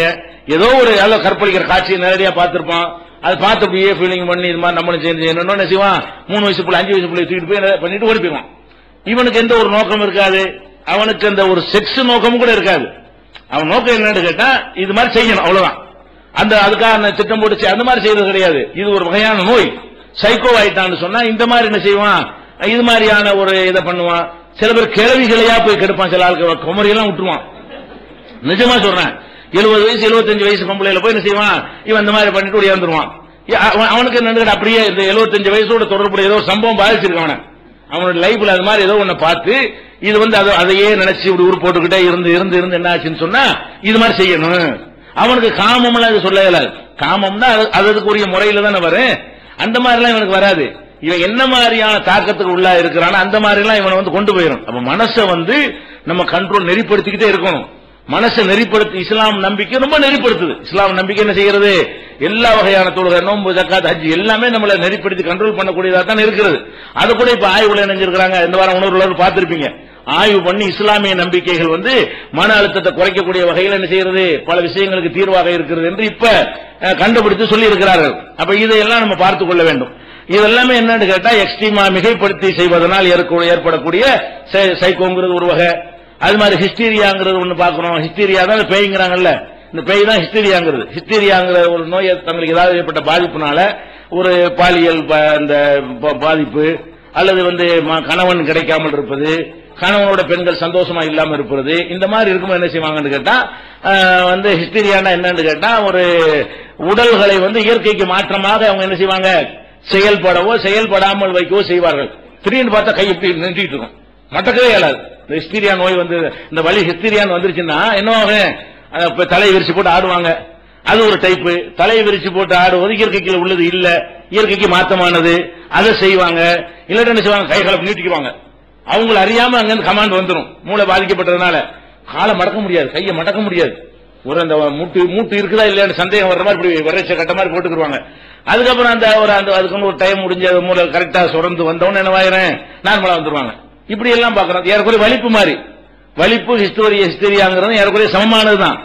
ஏதோ ஒரு கற்பழிக்கிற காட்சியை நேரடியா பார்த்திருப்பான். அது பார்த்து அப்படியே ஃபீலிங் பண்ணி இது மாதிரி நம்மளும் சேர்ந்து என்ன செய்வான், 3 வயசு பிள்ளை 5 வயசு பிள்ளை தூக்கிட்டு போய் பண்ணிட்டு ஓடி போயிடுவான். இவனுக்கு எந்த ஒரு நோக்கம் இருக்காது, அவனுக்கு அந்த ஒரு செக்ஸ் நோக்கமும் கூட இருக்காது. அவன் நோக்கம் என்னன்னு கேட்டா, இது மாதிரி செய்யணும், அவ்வளவுதான். அதுக்காக திட்டம் போட்டு அந்த மாதிரி செய்யறது கிடையாது. இது ஒரு வகையான நோய். சைக்கோ ஆயிட்டான்னு சொன்னா இந்த மாதிரி என்ன செய்வான், இது மாதிரியான ஒரு இதை பண்ணுவான். சில பேர் கிழவிகளையா போய் கெடுப்பான். சில ஆளுக்கு குமரியெல்லாம் விட்டுருவான். நிஜமா சொல்றேன், 70 வயசு 75 வயசு பொம்பளையில போய் என்ன செய்வான், இவன் இந்த மாதிரி பண்ணிட்டு ஓடியாந்துருவான். அவனுக்கு என்ன அப்படியே இந்த 75 வயசோட தொடர்புடைய ஏதோ சம்பவம் பாதிச்சிருக்கான். அவனோட லைஃப்ல அது மாதிரி ஏதோ ஒண்ணு பார்த்து இது வந்து அதையே நினைச்சு இப்படி ஊர் போட்டுக்கிட்டே இருந்து இருந்து இருந்து என்ன ஆச்சுன்னு சொன்னா இது மாதிரி செய்யணும். அவனுக்கு காமம்லாம் அது சொல்ல இயலாது. காமம்னா அதுக்குரிய முறையில தானே வரும். அந்த மாதிரிலாம் இவனுக்கு வராது. இவன் என்ன மாதிரியான தாக்கத்துக்கு உள்ளா இருக்கிறான் அந்த மாதிரி எல்லாம் இவனை வந்து கொண்டு போயிடும். அப்ப மனசை வந்து நம்ம கண்ட்ரோல் நெறிப்படுத்திக்கிட்டே இருக்கணும். மனசை நெறிப்படுத்தி இஸ்லாம் நம்பிக்கை ரொம்ப நெறிப்படுத்துது. இஸ்லாம் நம்பிக்கை என்ன செய்யறது, எல்லா வகையான தொழுகை, நோன்பு, ஜக்காத், ஹஜ் எல்லாமே நம்மளை நெறிப்படுத்தி கண்ட்ரோல் பண்ணக்கூடியதா தான் இருக்கிறது. அது கூட இப்ப ஆய்வுல நினைஞ்சிருக்கிறாங்க. இந்த வாரம் உணர்வுள்ள பார்த்திருப்பீங்க. ஆய்வு பண்ணி இஸ்லாமிய நம்பிக்கைகள் வந்து மன அழுத்தத்தை குறைக்கக்கூடிய வகையில் என்ன செய்யறது, பல விஷயங்களுக்கு தீர்வாக இருக்கிறது என்று இப்ப கண்டுபிடித்து சொல்லி இருக்கிறார்கள். அப்ப இதையெல்லாம் நம்ம பார்த்துக் கொள்ள வேண்டும். இதெல்லாமே என்னன்னு கேட்டா, எக்ஸ்ட்ரீமா மிகைப்படுத்தி செய்வதனால் ஏற்படக்கூடிய சைக்கோங்கிறது ஒரு வகை. அது மாதிரி ஹிஸ்டீரியாங்கிறது ஒண்ணு பாக்கணும். ஹிஸ்டீரியா தான் பேய்ங்கிறாங்கல்ல, இந்த பேய் தான் ஹிஸ்டீரியாங்கிறது. ஹிஸ்டீரியாங்கிற ஒரு நோய் தங்களுக்கு ஏதாவது ஏற்பட்ட பாதிப்புனால ஒரு பாலியல் இந்த பாதிப்பு அல்லது வந்து கணவன் கிடைக்காமல் இருப்பது, கணவனோட பெண்கள் சந்தோஷமா இல்லாம இருப்பது, இந்த மாதிரி இருக்கும்போது என்ன செய்வாங்கன்னு கேட்டா வந்து ஹிஸ்டீரியானா என்னன்னு கேட்டா, ஒரு உடல்களை வந்து இயற்கைக்கு மாற்றமாக அவங்க என்ன செய்வாங்க, செயல்படவோ செயல்படாமல் வைக்கவோ செய்வார்கள். திடீர்னு பார்த்தா கை எப்படி நின்றுட்டு இருக்கும், மட்டக்கவே இயலாது. இந்த ஹிஸ்டீரியா நோய் வந்து இந்த வலி ஹிஸ்டீரியான்னு வந்துருச்சுன்னா என்ன, தலையை விரிச்சு போட்டு ஆடுவாங்க. அது ஒரு டைப்பு. தலையை விரிச்சு போட்டு ஆடுவது இயற்கைக்கு உள்ளது இல்ல, இயற்கைக்கு மாற்றமானது. அதை செய்வாங்க. இல்லாட்டி என்ன செய்வாங்க, கைகளை நீட்டிக்குவாங்க. அவங்களை அறியாம அங்க இருந்து கமாண்ட் வந்துடும். மூளை பாதிக்கப்பட்டதுனால காலை மடக்க முடியாது, கையை மடக்க முடியாது. ஒரு அந்த மூட்டு இருக்குதா இல்லையான்னு சந்தேகம் வர்ற மாதிரி இப்படி வரைச்ச கட்ட மாதிரி போட்டுக்குருவாங்க. அதுக்கப்புறம் அதுக்கு ஒரு டைம் முடிஞ்ச மூளை கரெக்டா சுரந்து வந்தவொன்னு என்னவாயிரம் நார்மலா வந்துருவாங்க. இப்படி எல்லாம் பாக்குறோம். ஏறக்குறைய வலிப்பு மாதிரி. வலிப்பு ஹிஸ்டீரியாங்கிறது ஏறக்குறைய சமமானதுதான்.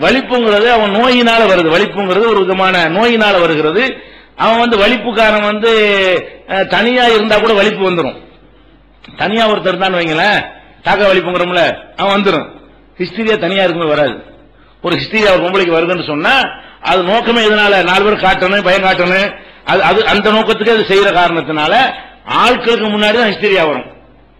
வலிப்புங்கிறது அவன் நோயினால வருது. வலிப்புங்கிறது ஒரு விதமான நோயினால வருகிறது. அவன் வந்து வலிப்புக்காரன் வந்து தனியா இருந்தா கூட வலிப்பு வந்துடும். தனியா ஒருத்தர் தான் வைங்களேன், காக்கா வலிப்புங்கிறோம்ல, அவன் வந்துடும். ஹிஸ்டீரியா தனியா இருக்கும்போது வராது. ஒரு ஹிஸ்டீரியா ஒரு பொம்பளைக்கு வருதுன்னு சொன்னா அது நோக்கமே இதனால 4 பேர் காட்டணும், பயம் காட்டணும், அது அந்த நோக்கத்துக்கு அது செய்யற காரணத்தினால ஆட்களுக்கு முன்னாடி தான் ஹிஸ்டீரியா வரும்.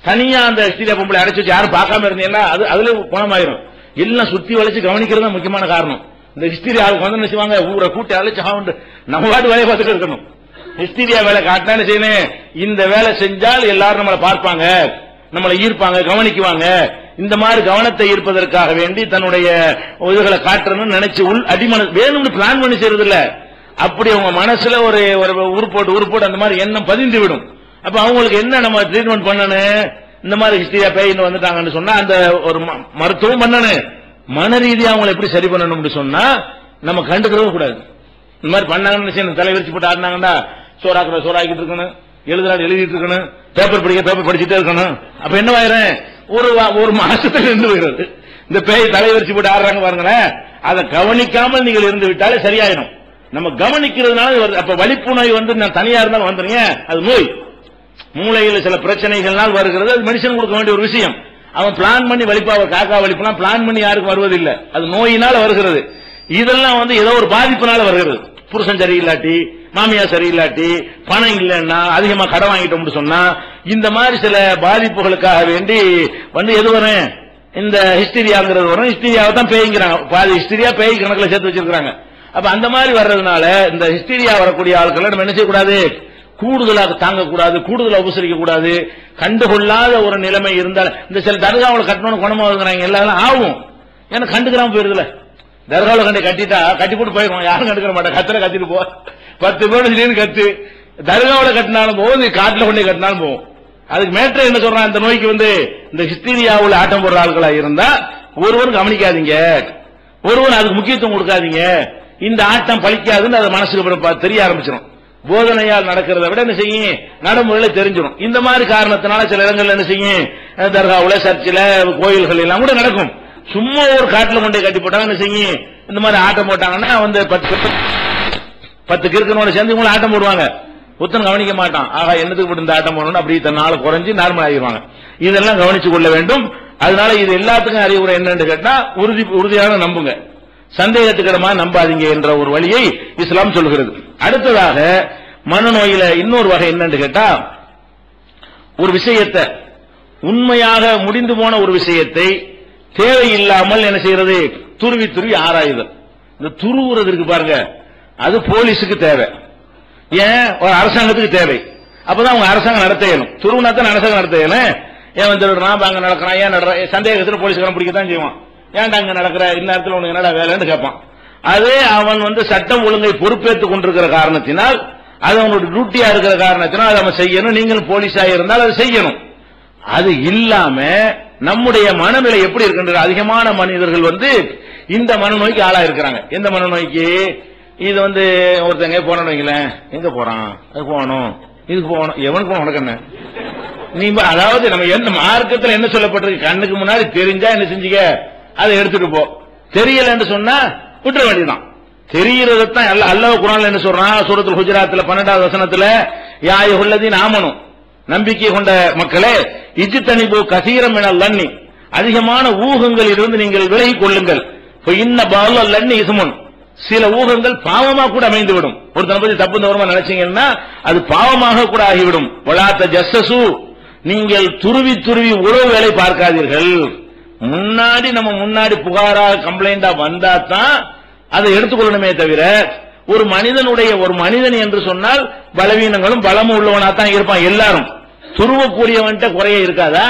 தனியா அந்த ஹிஸ்டீரியா பொம்பளை அடைச்சு வச்சு யாரும் பார்க்காம இருந்தீங்கன்னா அதுல குணமாயிரும். எல்லாம் சுத்தி வளைச்சு கவனிக்கிறது தான் முக்கியமான காரணம். இந்த ஹிஸ்டீரியா ஆளுக்கு வந்து நினைச்சுவாங்க, ஊரை கூட்டி அழைச்சு நம்ம பாட்டு வேலையை பார்த்துட்டு இருக்கணும். ஹிஸ்டீரியா வேலை காட்டினா என்ன செய்யணும், இந்த வேலை செஞ்சால் எல்லாரும் நம்மளை பார்ப்பாங்க, நம்மளை ஈர்ப்பாங்க, கவனிக்குவாங்க. இந்த மாதிரி கவனத்தை ஈர்ப்பதற்காக வேண்டி தன்னுடைய இதுகளை காட்டணும்னு நினைச்சு அடிமன வேணும்னு பிளான் பண்ணி செய்யறது இல்ல. அப்படி அவங்க மனசுல ஒரு உருப்போட்டு அந்த மாதிரி எண்ணம் பதிந்து விடும். அப்ப அவங்களுக்கு என்ன நம்ம ட்ரீட்மெண்ட் பண்ணணும், இந்த மாதிரி ஹிஸ்டீரியா பேயின்னு வந்துட்டாங்கன்னு சொன்னா அந்த ஒரு மருத்துவம் பண்ணணும். மன ரீதியா அவங்களை எப்படி சரி பண்ணணும் சொன்னா நம்ம கண்டுக்கிறவே கூடாது. இந்த மாதிரி பண்ணாங்கன்னு தலைவரிச்சு போட்டு ஆடினாங்கன்னா சோறாக்கிட்டு இருக்கணும், எழுதிட்டு இருக்கணும், பேப்பர் படிச்சுட்டே இருக்கணும். அப்ப என்ன ஆயிரும், ஒரு மாசத்துல இருந்து போயிடுறது. இந்த பேய் தலைவரிச்சு போட்டு ஆடுறாங்க பாருங்களேன், அதை கவனிக்காமல் நீங்கள் இருந்து விட்டாலே சரியாயிடும். நம்ம கவனிக்கிறதுனால அப்ப வலிப்பு நோய் வந்து நான் தனியா இருந்தாலும் வந்துருங்க, அது நோய். மூளையில் சில பிரச்சனைகள்னால் வருகிறது, அது மெடிசன் கொடுக்க வேண்டிய ஒரு விஷயம். அவன் பிளான் பண்ணி வலிப்பா காக்கா வலிப்புலாம் பிளான் பண்ணி யாருக்கும் வருவதில்லை, அது நோயினால வருகிறது. இதெல்லாம் வந்து ஏதோ ஒரு பாதிப்புனால வருகிறது. புருஷன் சரியில்லாட்டி, மாமியா சரியில்லாட்டி, பணம் இல்லைன்னா, அதிகமா கடன் வாங்கிட்டோம்னு சொன்னா, இந்த மாதிரி சில பாதிப்புகளுக்காக வேண்டி வந்து எது வரும், இந்த ஹிஸ்டீரியாங்கிறது வரும். ஹிஸ்டீரியாவை தான் பேய்ங்கிறாங்க, பாதி ஹிஸ்டீரியா பேய் கணக்கில் சேர்த்து வச்சிருக்காங்க. அப்ப அந்த மாதிரி வர்றதுனால இந்த ஹிஸ்டீரியா வரக்கூடிய ஆட்களை நம்ம என்ன செய்யக்கூடாது, கூடுதலாக தாங்கக்கூடாது, கூடுதலா உபசரிக்க கூடாது. கண்டுகொள்ளாத ஒரு நிலைமை இருந்தால் இந்த சில தர்காவில் கட்டணும்னு குணமா இருக்கிறாங்க, எல்லாரும் ஆகும். ஏன்னா கண்டுக்கிறாம போயிருதுல. தர்காவில் கட்டி போட்டு போயிருவோம், யாரும் கண்டுக்கிற மாட்டேன், கத்திட்டு போ 10 பேர் திடீர்னு கத்து. தர்காவில் கட்டினாலும் போகும், காட்டுல கொண்டே கட்டினாலும் போகும். அதுக்கு மேற்ற என்ன சொல்றான், இந்த நோய்க்கு வந்து இந்த ஹிஸ்டீரியாவில் ஆட்டம் போடுற ஆட்களா இருந்தா ஒருவரும் கவனிக்காதீங்க, ஒருவரும் அதுக்கு முக்கியத்துவம் கொடுக்காதீங்க. இந்த ஆட்டம் பழிக்காதுன்னு அது மனசுக்கு தெரிய ஆரம்பிச்சிடும். போதனையால் நடக்கிறத விட என்ன செய்யும், நடைமுறையில தெரிஞ்சிடும். இந்த மாதிரி காரணத்தினால சில இடங்கள்ல என்ன செய்யும், தர்காவுல, சர்ச்சில், கோயில்கள் எல்லாம் கூட நடக்கும். சும்மா ஒரு காட்டுல கொண்டே கட்டி போட்டாங்க என்ன செய்யும், இந்த மாதிரி ஆட்டம் போட்டாங்கன்னா வந்து 10 கிறுக்கனோட சேர்ந்து இவங்க ஆட்டம் போடுவாங்க. புத்தன் கவனிக்க மாட்டான், ஆகா என்னத்துக்கு போட்டு இந்த ஆட்டம் போடணும், அப்படி இத்தனை நாள் குறைஞ்சு நார்மல் ஆகிடுவாங்க. இதெல்லாம் கவனிச்சு கொள்ள வேண்டும். அதனால இது எல்லாத்துக்கும் அறிவுரை என்னன்னு கேட்டா, உறுதியாக நம்புங்க, சந்தேகத்துக்கிடமா நம்பாதீங்க என்ற ஒரு வழியை இஸ்லாம் சொல்கிறது. அடுத்ததாக மனநோயில இன்னொரு வகை என்னன்னு கேட்டா, ஒரு விஷயத்தை உண்மையாக முடிந்து போன ஒரு விஷயத்தை தேவையில்லாமல் என்ன செய்யறது, துருவி ஆராயுதல். இந்த துருவுறது இருக்கு பாருங்க, அது போலீஸுக்கு தேவை, ஏன் ஒரு அரசாங்கத்துக்கு தேவை. அப்பதான் அவங்க அரசாங்கம் நடத்த இயலும். துருவுனா தான் அரசாங்கம் நடத்த இயலும். ஏன் திருடுறான், அங்க நடக்கிறான், ஏன் நடற சந்தேகத்தில் போலீஸ்காரன் பிடிக்கத்தான் செய்வான். ஏன்டா அங்க நடக்கிற இந்நேரத்தில் உனக்கு என்னடா வேலைன்னு கேட்பான். அதே அவன் வந்து சட்டம் ஒழுங்கை பொறுப்பேற்றுக் கொண்டிருக்கிற காரணத்தினால், அது அவனுடைய டியூட்டியா இருக்கிற காரணத்தினால் அதை அவன் செய்யணும். நீங்கள் போலீஸா இருந்தால் அதை செய்யணும். அது இல்லாம நம்முடைய மனநிலை எப்படி இருக்கின்ற அதிகமான மனிதர்கள் வந்து இந்த மனநோய்க்கு ஆளா இருக்கிறாங்க. எந்த மனநோய்க்கு, இது வந்து ஒருத்தங்க போனோம் வைங்களேன், எங்க போறான், அது போகணும், இதுக்கு போகணும், எவனுக்கு போகணும், உனக்கு என்ன நீ, அதாவது நம்ம எந்த மார்க்கத்தில் என்ன சொல்லப்பட்டிருக்கு, கண்ணுக்கு முன்னாடி தெரிஞ்சா என்ன செஞ்சுக்க, அதை எடுத்துட்டு போ, தெரியல என்று சொன்னா விட்டுற வேண்டியதான். தெரிகிறதான் அல்லாஹ் குர்ஆன்ல என்ன சொல்றான், சூரத்துல் ஹுஜராத்ல 12வது வசனத்துல, யா அய்யுஹல்லதீன ஆமனு, நம்பிக்கை கொண்ட மக்களே, இஜ்தனிபு கஸீரம் மினல் லன்னி, அதிகமான ஊகங்களில் இருந்து நீங்கள் விலகிக் கொள்ளுங்கள். இன்ன பஅல் லன்னி இஸ்முன், சில ஊகங்கள் பாவமாக கூட அமைந்துவிடும். ஒருத்தனை பத்தி தப்பு தவறுமா நினைச்சீங்கன்னா அது பாவமாக கூட ஆகிவிடும். வலா தஜஸ்ஸசு, நீங்கள் துருவி உளவு வேலை பார்க்காதீர்கள். நம்ம முன்னாடி புகாரா கம்ப்ளைண்டா வந்தா தான் அதை எடுத்துக்கொள்ளணுமே தவிர, ஒரு மனிதன் என்று சொன்னால் பலவீனங்களும் பலமும் உள்ளவனா தான் இருப்பான். எல்லாரும் துருவக்கூடியவன்ட்ட குறைய இருக்காதா?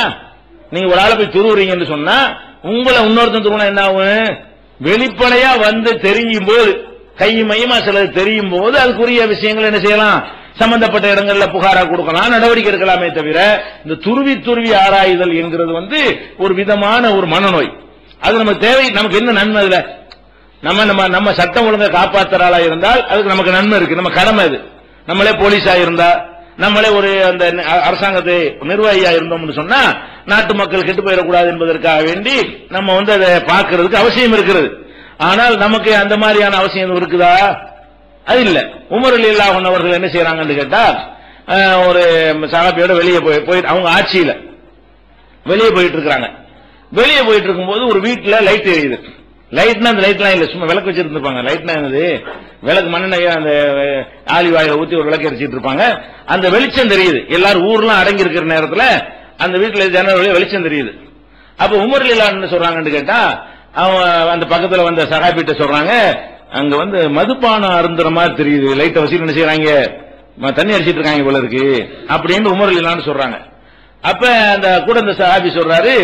நீங்க ஒரு ஆளை போய் துருவுறீங்கன்னு சொன்னா உங்களை இன்னொருத்தன் துருவனா என்ன ஆகும், வெளிப்படையா வந்து தெரியும் போது, கை மையமா சிலது தெரியும் போது அதுக்குரிய விஷயங்கள் என்ன செய்யலாம், சம்பந்தப்பட்ட இடங்கள்ல புகாரா கொடுக்கலாம், நடவடிக்கை எடுக்கலாமே தவிர, இந்த துருவி ஆராய்தல் என்கிறது வந்து ஒரு விதமான ஒரு மனநோய். அது நமக்கு தேவை. நமக்கு என்ன நன்மை அதுல, நம்ம சட்டம் ஒழுங்கை காப்பாற்றுறாளா இருந்தால் அதுக்கு நமக்கு நன்மை இருக்கு, நம்ம கடமை அது. நம்மளே போலீஸா இருந்தா, நம்மளே ஒரு அந்த அரசாங்கத்தை நிர்வாகியா இருந்தோம்னு சொன்னா நாட்டு மக்கள் கெட்டு போயிடக்கூடாது என்பதற்காக வேண்டி நம்ம வந்து அதை பார்க்கறதுக்கு அவசியம் இருக்கிறது. ஆனால் நமக்கு அந்த மாதிரியான அவசியம் இருக்குதா? அது இல்ல. உமர் ரலியல்லாஹு அன்ஹு அவர்கள் என்ன செய்யறாங்கன்னு கேட்டா, ஒரு சஹாபியோட வெளியே போய் அவங்க ஆட்சியில வெளியே போயிட்டு இருக்காங்க. வெளியே போயிட்டு இருக்கும்போது ஒரு வீட்டுல லைட் எரியுது. லைட்னா அந்த லைட்லாம் இல்ல, சும்மா விளக்கு வச்சிருப்பாங்க. லைட்னா என்னது, விளக்கு மண்ணெண்ணெய் அந்த ஆலிவ் ஆயில ஊத்தி ஒரு விளக்கு எரிச்சிட்டு இருப்பாங்க. அந்த வெளிச்சம் தெரியுது. எல்லாரும் ஊர்லாம் அடங்கி இருக்கிற நேரத்துல அந்த வீட்டுல ஜன்னல் வெளிச்சம் தெரியுது. அப்ப உமர் ரலியல்லாஹு அன்ஹு என்ன சொல்றாங்கன்னு கேட்டா, அவங்க அந்த பக்கத்துல வந்த சஹாபிட்ட சொல்றாங்க, அங்க வந்து மதுபானம் அருந்துற மாதிரி தெரியுது, லைட்டை வச்சு என்ன செய்யறாங்க, தண்ணி அடிச்சிட்டு இருக்காங்க போல இருக்கு அப்படின்னு உமர் ரலியல்லாஹு அன்ஹு சொல்றாங்க. அப்ப அந்த கூட இந்த சஹாபி சொல்றாரு,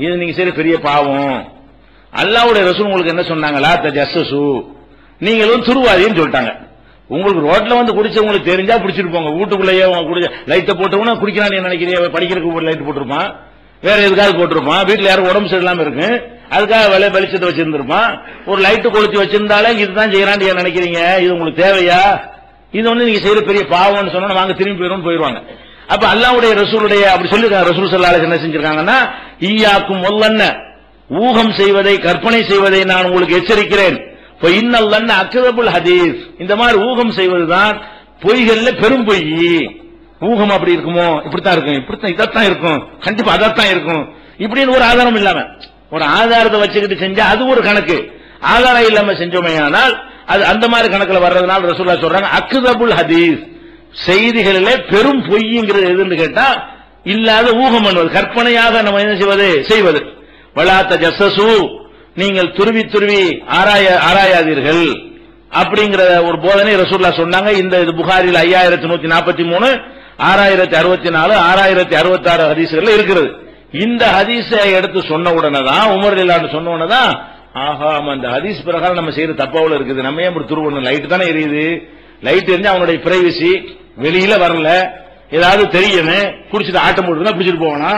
இது நீங்க சரி பெரிய பாவம், அல்லாஹ்வுடைய ரசூல் உங்களுக்கு என்ன சொன்னாங்க, லா தஜஸ்ஸு, நீங்களும் துருவாதின்னு சொல்லிட்டாங்க. உங்களுக்கு ரோட்ல வந்து குடிச்சவங்களுக்கு தெரிஞ்சா பிடிச்சிட்டு போங்க, வீட்டுக்குள்ளேயே குடிச்ச லைட்டை போட்டவனா குடிக்கிறான்னு நினைக்கிறீங்க, படிக்கிறதுக்கு லைட் போட்டிருப்பான், வேற எதுக்காக போட்டிருப்பான், வீட்டுல யாரும் உடம்பு சரியில்லாம இருக்கு அதுக்காக வெளிச்சத்தை வச்சிருந்திருப்பான், ஒரு லைட்டு கொளுத்தி வச்சிருந்தாலே இதுதான் செய்யறான்னு நினைக்கிறீங்க, இது உங்களுக்கு தேவையா, இது வந்து நீங்க செய்யற பெரிய பாவம்னு சொன்னா வாங்க திரும்பி போயிருவாங்க. அப்ப அல்லாஹ்வுடைய ரசூலுடைய அப்படி சொல்லிருக்காங்க. ரசூல் ஸல்லல்லாஹு அலைஹி வஸல்லம் என்ன செஞ்சிருக்காங்கன்னா, ஈயாக்கும் வல்லன்ன, ஊகம் செய்வதை கற்பனை செய்வதை நான் உங்களுக்கு எச்சரிக்கிறேன். இன்னல்லன்ன அக்தபுல் ஹதீஸ், இந்த மாதிரி ஊகம் செய்வதுதான் பொய்கள்ல பெரும் பொய். ஊகம் அப்படி இருக்குமோ, இப்படித்தான் இருக்கும், இப்படித்தான் இதத்தான் இருக்கும், கண்டிப்பா அதத்தான் இருக்கும், இப்படின்னு ஒரு ஆதாரம் இல்லாம ஒரு ஆதாரத்தை வச்சுக்கிட்டு செஞ்சா அது ஒரு கணக்கு. ஆதாரம் இல்லாம செஞ்சோமே ஆனால் அது அந்த மாதிரி கணக்குல வர்றதுனால ரசூலுல்லாஹ் சொல்றாங்க அக்தபுல் ஹதீஸ், செய்திகளிலே பெரும் பொய்ங்கிறது எதுன்னு கேட்டா இல்லாத ஊகம் பண்ணுவது, கற்பனையாக நம்ம என்ன செய்வது. வலா தஜஸ்ஸு, நீங்கள் துருவி ஆராயாதீர்கள் அப்படிங்கிற ஒரு போதனை ரசூலுல்லாஹ் சொன்னாங்க. இந்த இது புகாரில் 5143, 6064, 6066 ஹதீஸ்கள் இருக்கிறது. இந்த ஹதீஸை எடுத்து சொன்ன உடனே தான் உமர் ரலியல்லாஹு அன்ஹு சொன்ன உடனே தான், ஆஹா அந்த ஹதீஸ் பிரகாரம் நம்ம செய்யற தப்பாவுல இருக்குது, நம்ம ஏன் இப்படி துருவணும், லைட் தானே எரியுது, லைட் எரிஞ்சா அவனுடைய பிரைவசி வெளியில வரல, ஏதாவது தெரியணும், குடிச்சிட்டு ஆட்டம் போட்டு குடிச்சிட்டு போவானா,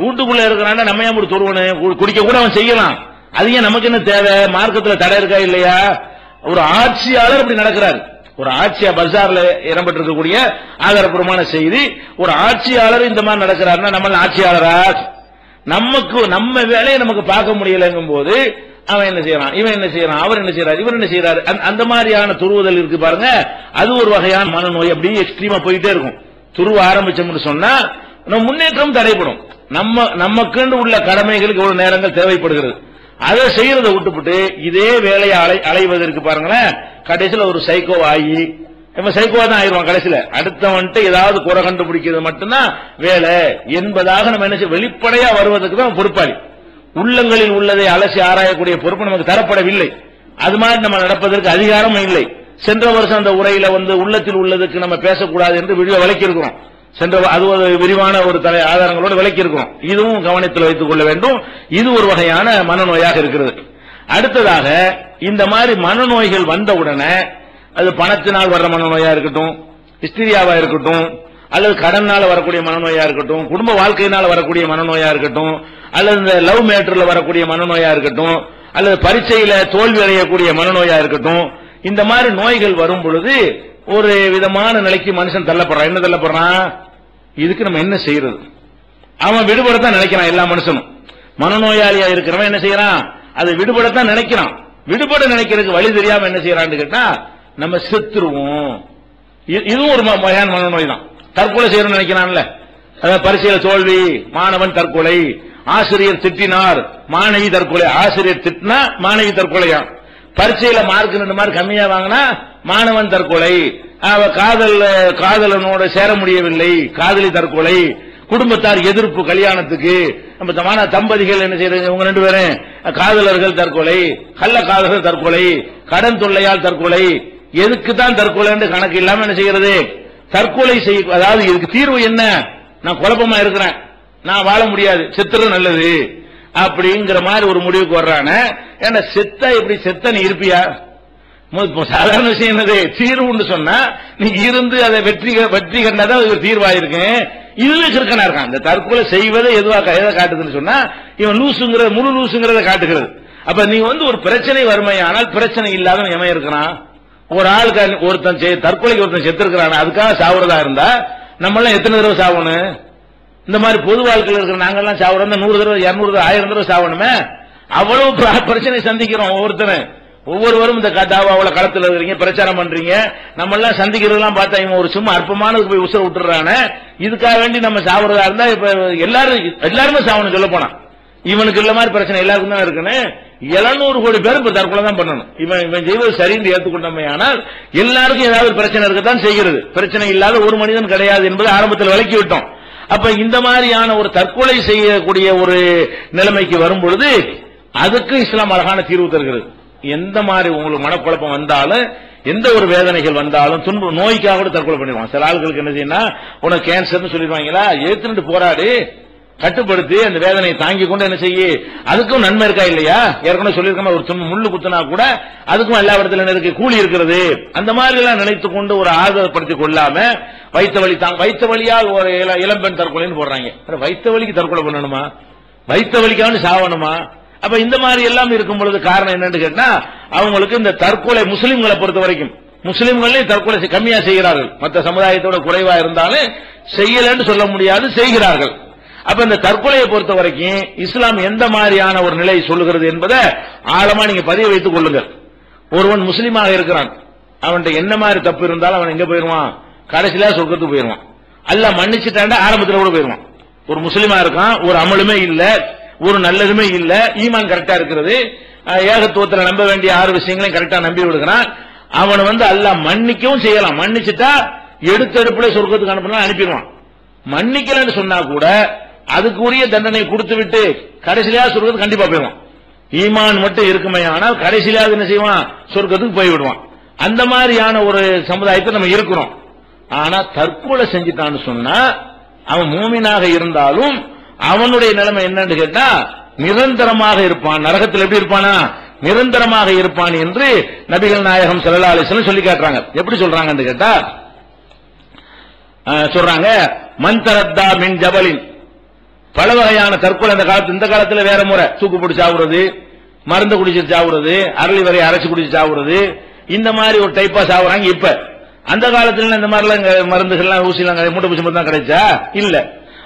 வீட்டுக்குள்ள இருக்கிறான நம்ம ஏன் இப்படி துருவணும், குடிக்க கூட அவன் செய்யலாம், அது ஏன் நமக்கு என்ன தேவை, மார்க்கத்துல தடை இருக்கா இல்லையா. ஒரு ஆட்சியாளர் இப்படி நடக்கிறார், ஒரு ஆட்சியாளர் பஜார்ல இடம்பெற்றிருக்கக்கூடிய ஆதாரபூர்வமான செய்தி, ஒரு ஆட்சியாளர் இந்த மாதிரி நடக்கிறாருன்னா நம்ம ஆட்சியாளரா, நமக்கு நம்ம வேலையை நமக்கு பார்க்க முடியலங்கும் போது அவன் என்ன செய்யறான், இவன் என்ன செய்யறான், அவர் என்ன செய்யறாரு, இவர் என்ன செய்யறாரு, அந்த மாதிரியான துருவுதல் இருக்கு பாருங்க, அது ஒரு வகையான மனநோய். அப்படியே எக்ஸ்ட்ரீமா போயிட்டே இருக்கும். துருவ ஆரம்பிச்சோம்னு சொன்னா நம்ம முன்னேற்றம் தடைப்படும். நமக்கு உள்ள கடமைகளுக்கு ஒரு நேரங்கள் தேவைப்படுகிறது, அதை செய்யறதை விட்டுவிட்டு இதே வேலையை அலைவதற்கு பாருங்களேன், கடைசியில் ஒரு சைக்கோ ஆகி சைக்கோவா தான் ஆயிடுவான். கடைசியில அடுத்தவன்ட்டு ஏதாவது குறை கண்டுபிடிக்கிறது மட்டும்தான் வேலை என்பதாக நம்ம என்ன செய்ய, வெளிப்படையா வருவதற்கு தான் பொறுப்பாளி. உள்ளங்களில் உள்ளதை அலசி ஆராயக்கூடிய பொறுப்பு நமக்கு தரப்படவில்லை. அது மாதிரி நம்ம நடப்பதற்கு அதிகாரமும் இல்லை. சென்ற வருஷம் அந்த உரையில உள்ளத்தில் உள்ளதுக்கு நம்ம பேசக்கூடாது என்று விளக்கி இருக்கிறோம். அது ஒரு விரிவான ஒரு ஆதாரங்களோடு விளக்கி இருக்கிறோம். இதுவும் கவனத்தில் வைத்துக் கொள்ள வேண்டும். இது ஒரு வகையான மனநோயாக இருக்கிறது. அடுத்ததாக இந்த மாதிரி மனநோய்கள் வந்தவுடனே அது பணத்தினால் வர்ற மனநோயா இருக்கட்டும், ஹிஸ்டீரியாவா இருக்கட்டும், அல்லது கடனால் வரக்கூடிய மனநோயா இருக்கட்டும், குடும்ப வாழ்க்கையினால் வரக்கூடிய மனநோயா இருக்கட்டும், அல்லது இந்த லவ் மேட்டர்ல வரக்கூடிய மனநோயா இருக்கட்டும், அல்லது பரீட்சையில தோல்வி அடையக்கூடிய மனநோயா இருக்கட்டும், இந்த மாதிரி நோய்கள் வரும் பொழுது ஒரு விதமான நிலைக்கு மனுஷன் தள்ளப்படுறான். என்ன தள்ளப்படுறான், இதுக்கு நம்ம என்ன செய்யறது, அவன் விடுபடத்தான் நினைக்கிறான். எல்லா மனுஷனும் மனநோயாளியா இருக்கிறவன் என்ன செய்யறான், அதை விடுபடத்தான் நினைக்கிறான். விடுபட நினைக்கிறதுக்கு வழி தெரியாம என்ன செய்யறான்னு கேட்டா, நம்ம செத்துருவோம். இதுவும் ஒரு வகையான மனநோய் தான். தற்கொலை செய்யணும்னு நினைக்கிறான்ல, பரீட்சையில தோல்வி, மாணவன் தற்கொலை, ஆசிரியர் திட்டினார் மாணவி தற்கொலை, ஆசிரியர் திட்டினா மாணவி தற்கொலையா, பரீட்சையில மார்க் 2 மார்க் கம்மியா வாங்கினா மாணவன் தற்கொலை, காதலனோட சேர முடியவில்லை காதலி தற்கொலை, குடும்பத்தார் எதிர்ப்பு கல்யாணத்துக்கு, நம்ம தம்பதிகள் என்ன செய்யறது, இவங்க 2 பேரும் காதலர்கள் தற்கொலை, கள்ள காதலர்கள் தற்கொலை, கடன் தொல்லையால் தற்கொலை, எதுக்கு தான் தற்கொலை கணக்கு இல்லாம என்ன செய்யறது, தற்கொலை செய்ய. அதாவது இதுக்கு தீர்வு என்ன, நான் குழப்பமா இருக்கிறேன், நான் வாழ முடியாது, செத்துறது நல்லது அப்படிங்கிற மாதிரி ஒரு முடிவுக்கு வர்றான. ஏன்னா செத்தா எப்படி செத்த நீ இருப்பியா, சாதாரண விஷயம் என்னது, தீர்வுன்னு சொன்னா நீ இருந்து அதை வெற்றி கண்டாதான் அது தீர்வாயிருக்கு. இதுவே கிறுக்கனா இருக்கான். இந்த தற்கொலை செய்வதை எதை காட்டுதுன்னு சொன்னா இவன் லூசுங்கிற முழு லூசுங்கிறத காட்டுகிறது. அப்ப நீ ஒரு பிரச்சனை வறுமையானால் பிரச்சனை இல்லாத எவன் இருக்கிறான், ஒரு ஆளுக்கு ஒருத்தன் தற்கொலைக்கு ஒருத்தன் செத்து இருக்கிறான், அதுக்காக சாவுறதா இருந்தா நம்ம எல்லாம் எத்தனை தடவை சாவணும், இந்த மாதிரி பொது வாழ்க்கையில் இருக்கிற நாங்கெல்லாம் சாவுறோம் 100 தடவை 200 தடவை 1000 தடவை சாவணுமே, அவ்வளவு பிரச்சனை சந்திக்கிறோம். ஒவ்வொருத்தரும் ஒவ்வொருவரும் இந்த தாவாவுல களத்துல இருக்கிறீங்க, பிரச்சாரம் பண்றீங்க, நம்ம எல்லாம் சந்திக்கிறதெல்லாம் பார்த்தா இவன் ஒரு சும்மா அற்பமானதுக்கு போய் உசுர விட்டுறானே, இதுக்காக வேண்டி நம்ம சாவுறதா இருந்தா இப்ப எல்லாருமே சாவணும். சொல்ல போனா இவனுக்கு இல்ல மாதிரி பிரச்சனை எல்லாருக்கும் தான் இருக்குன்னு 700 கோடி பேர் இப்ப தற்கொலை தான் பண்ணணும். இவன் செய்வது சரின்னு ஏற்றுக்கொண்டமே, ஆனால் எல்லாருக்கும் ஏதாவது பிரச்சனை இருக்கத்தான் செய்கிறது. பிரச்சனை இல்லாத ஒரு மனிதன் கிடையாது என்பதை ஆரம்பத்தில் விளக்கி விட்டோம். அப்ப இந்த மாதிரியான ஒரு தற்கொலை செய்யக்கூடிய ஒரு நிலைமைக்கு வரும் பொழுது அதுக்கு இஸ்லாம் அழகான தீர்வு தருகிறது. எந்த மாதிரி உங்களுக்கு மனக்குழப்பம் வந்தாலும், எந்த ஒரு வேதனைகள் வந்தாலும், துன்பு நோய்க்காக கூட தற்கொலை பண்ணிடுவாங்க. சில ஆட்களுக்கு என்ன செய்யணும், உனக்கு கேன்சர்னு சொல்லிடுவாங்களா, ஏத்துட்டு போராடி கட்டுப்படுத்தி அந்த வேதனையை தாங்கி கொண்டு என்ன செய்ய, அதுக்கும் நன்மை இருக்கா இல்லையா? ஏற்கனவே சொல்லியிருக்கோம், ஒரு முள்ளு குத்துனா கூட அதுக்கும் எல்லா இடத்துல இருக்கு கூலி இருக்கிறது. அந்த மாதிரி எல்லாம் நினைத்துக் கொண்டு ஒரு ஆதரப்படுத்திக் கொள்ளாம வயிற்று வலியால் ஒரு இளம்பெண் தற்கொலைன்னு போடுறாங்க. வயிற்று வலிக்கு தற்கொலை பண்ணணுமா? வயிற்று வலிக்காக சாவணுமா? அப்ப இந்த மாதிரி எல்லாம் இருக்கும் பொழுது காரணம் என்னன்னு கேட்டா, அவங்களுக்கு இந்த தற்கொலை முஸ்லிம்களை பொறுத்த வரைக்கும் முஸ்லிம்களே தற்கொலை கம்மியா செய்கிறார்கள். மற்ற சமுதாயத்தோட குறைவா இருந்தாலும் செய்யலன்னு சொல்ல முடியாது, செய்கிறார்கள். அப்ப இந்த தற்கொலையை பொறுத்த வரைக்கும் இஸ்லாம் எந்த மாதிரியான ஒரு நிலை சொல்லுகிறது என்பதை ஆழமா நீங்க பதிவு வைத்துக் கொள்ளுங்கள். ஒருவன் முஸ்லீமாக இருக்கிறான், அவன்கிட்ட என்ன மாதிரி தப்பு இருந்தாலும் அவன் எங்க போயிருவான்? கடைசியில சொர்க்கத்துக்கு போயிருவான். அல்லாஹ் மன்னிச்சுட்டாண்டா ஆரம்பத்தில் கூட போயிருவான். ஒரு முஸ்லீமா இருக்கான், ஒரு அமலுமே இல்ல, ஒரு நல்லதுமே இல்ல, ஈமான் கரெக்டா இருக்கிறது, ஏகத்துவத்தில் நம்ப வேண்டிய 6 விஷயங்களையும் கரெக்டா நம்பி விடுகிறான். அவனை அல்லாஹ் மன்னிக்கவும் செய்யலாம். மன்னிச்சுட்டா எடுத்தெடுப்புல சொர்க்கத்துக்கு அனுப்பினா அனுப்பிடுவான். மன்னிக்கலன்னு சொன்னா கூட அதுக்குரிய தண்டனை கொடுத்து விட்டு கடைசியில சொர்க்கத்துக்கு கண்டிப்பா போயிடுவான். ஈமான் மட்டும் இருக்குமே, ஆனால் கடைசியில என்ன செய்வான்? சொர்க்கத்துக்கு போய்விடுவான். அந்த மாதிரியான ஒரு சமுதாயத்தை நம்ம இருக்கிறோம். ஆனா தற்கொலை செஞ்சுட்டான்னு சொன்னா அவன் மூமினாக இருந்தாலும் அவனுடைய நிலைமை என்னன்னு கேட்டா நிரந்தரமாக இருப்பான். நரகத்தில் எப்படி இருப்பானா? நிரந்தரமாக இருப்பான் என்று நபிகள் நாயகம் ஸல்லல்லாஹு அலைஹி வஸல்லம் சொல்லி காட்டுறாங்க. எப்படி சொல்றாங்கன்னு கேட்டா சொல்றாங்க, மன் தரத்தா மின் ஜபலின், பல வகையான தற்கொலை இந்த காலத்துல வேற முறை, தூக்கு போட்டு சாவுறது, மருந்து குடிச்சு சாவுறது, அரளி வரை அரைச்சு குடிச்சு சாவுறது, இந்த மாதிரி ஒரு டைப்பா சாவுறாங்க. இப்ப அந்த காலத்துல இந்த மாதிரிலாம் மருந்துகள்லாம் ஊசிலாம் மூட்டை பூச்சி தான் கிடைச்சா இல்ல.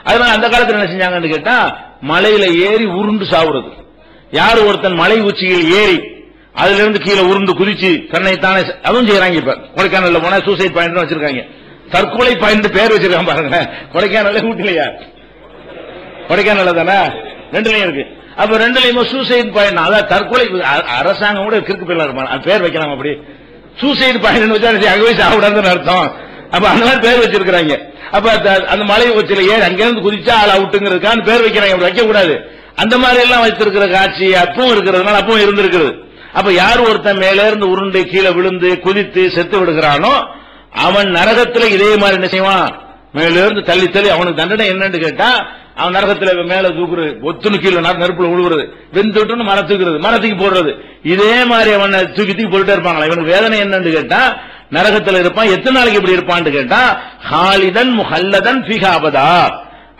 அதனால அந்த காலத்துல என்ன செஞ்சாங்கன்னு கேட்டா மலையில ஏறி உருண்டு சாவுறது. யாரு ஒருத்தன் மலை உச்சியில் ஏறி அதுல இருந்து கீழே உருண்டு குதிச்சு தன்னைத்தானே அதுவும் செய்யறாங்க. இப்ப கொடைக்கானல்ல போனா சூசைட் பாயிண்ட் வச்சிருக்காங்க, தற்கொலை பாயிண்ட் பேர் வச்சிருக்காங்க பாருங்க. கொடைக்கானல்ல ஊட்டிலையா? கொடைக்கானல்ல தானே, ரெண்டுலயும் இருக்கு. அப்ப ரெண்டுலயுமே சூசைட் பாயிண்ட், அதாவது தற்கொலை. அரசாங்கம் கூட கிறுக்கு போயிடலாம், பேர் வைக்கலாம். அப்படி சூசைட் பாயிண்ட் வச்சா அங்க போய் சாப்பிடாதுன்னு அர்த்தம். அப்ப அந்த மாதிரி பேர் வச்சிருக்காங்க. அப்ப அந்த மலை உச்சில ஏறி அங்கிருந்து குதிச்சா ஆள் அவுட்டுங்கிறதுக்கான பேர் வைக்கிறாங்க. அப்படி வைக்க கூடாது. அந்த மாதிரி எல்லாம் வைத்திருக்கிற காட்சி அப்பவும் இருக்கிறதுனால அப்பவும் இருந்திருக்குது. அப்ப யார் ஒருத்தன் மேல இருந்து உருண்டு கீழே விழுந்து குதித்து செத்து விடுகிறானோ அவன் நரகத்துல இதே மாதிரி என்ன செய்வான்? மேல இருந்து தள்ளி தள்ளி அவனுக்கு தண்டனை என்னன்னு கேட்டா அவன் நரகத்துல மேல தூக்குறது, ஒத்துணு கீழே நெருப்புல விழுவுறது, வெந்துட்டு மரத்துக்குறது, மரத்துக்கு போடுறது, இதே மாதிரி அவனை தூக்கி தூக்கி போட்டுட்டே இருப்பாங்களா. இவனுக்கு வேதனை என்னன்னு கேட்டா நரகத்துல இருப்பான். எத்தனை நாளைக்கு இப்படி இருப்பான்னு கேட்டா ஹாலிதன் முஹல்லதன் ஃபீஹா அபதா,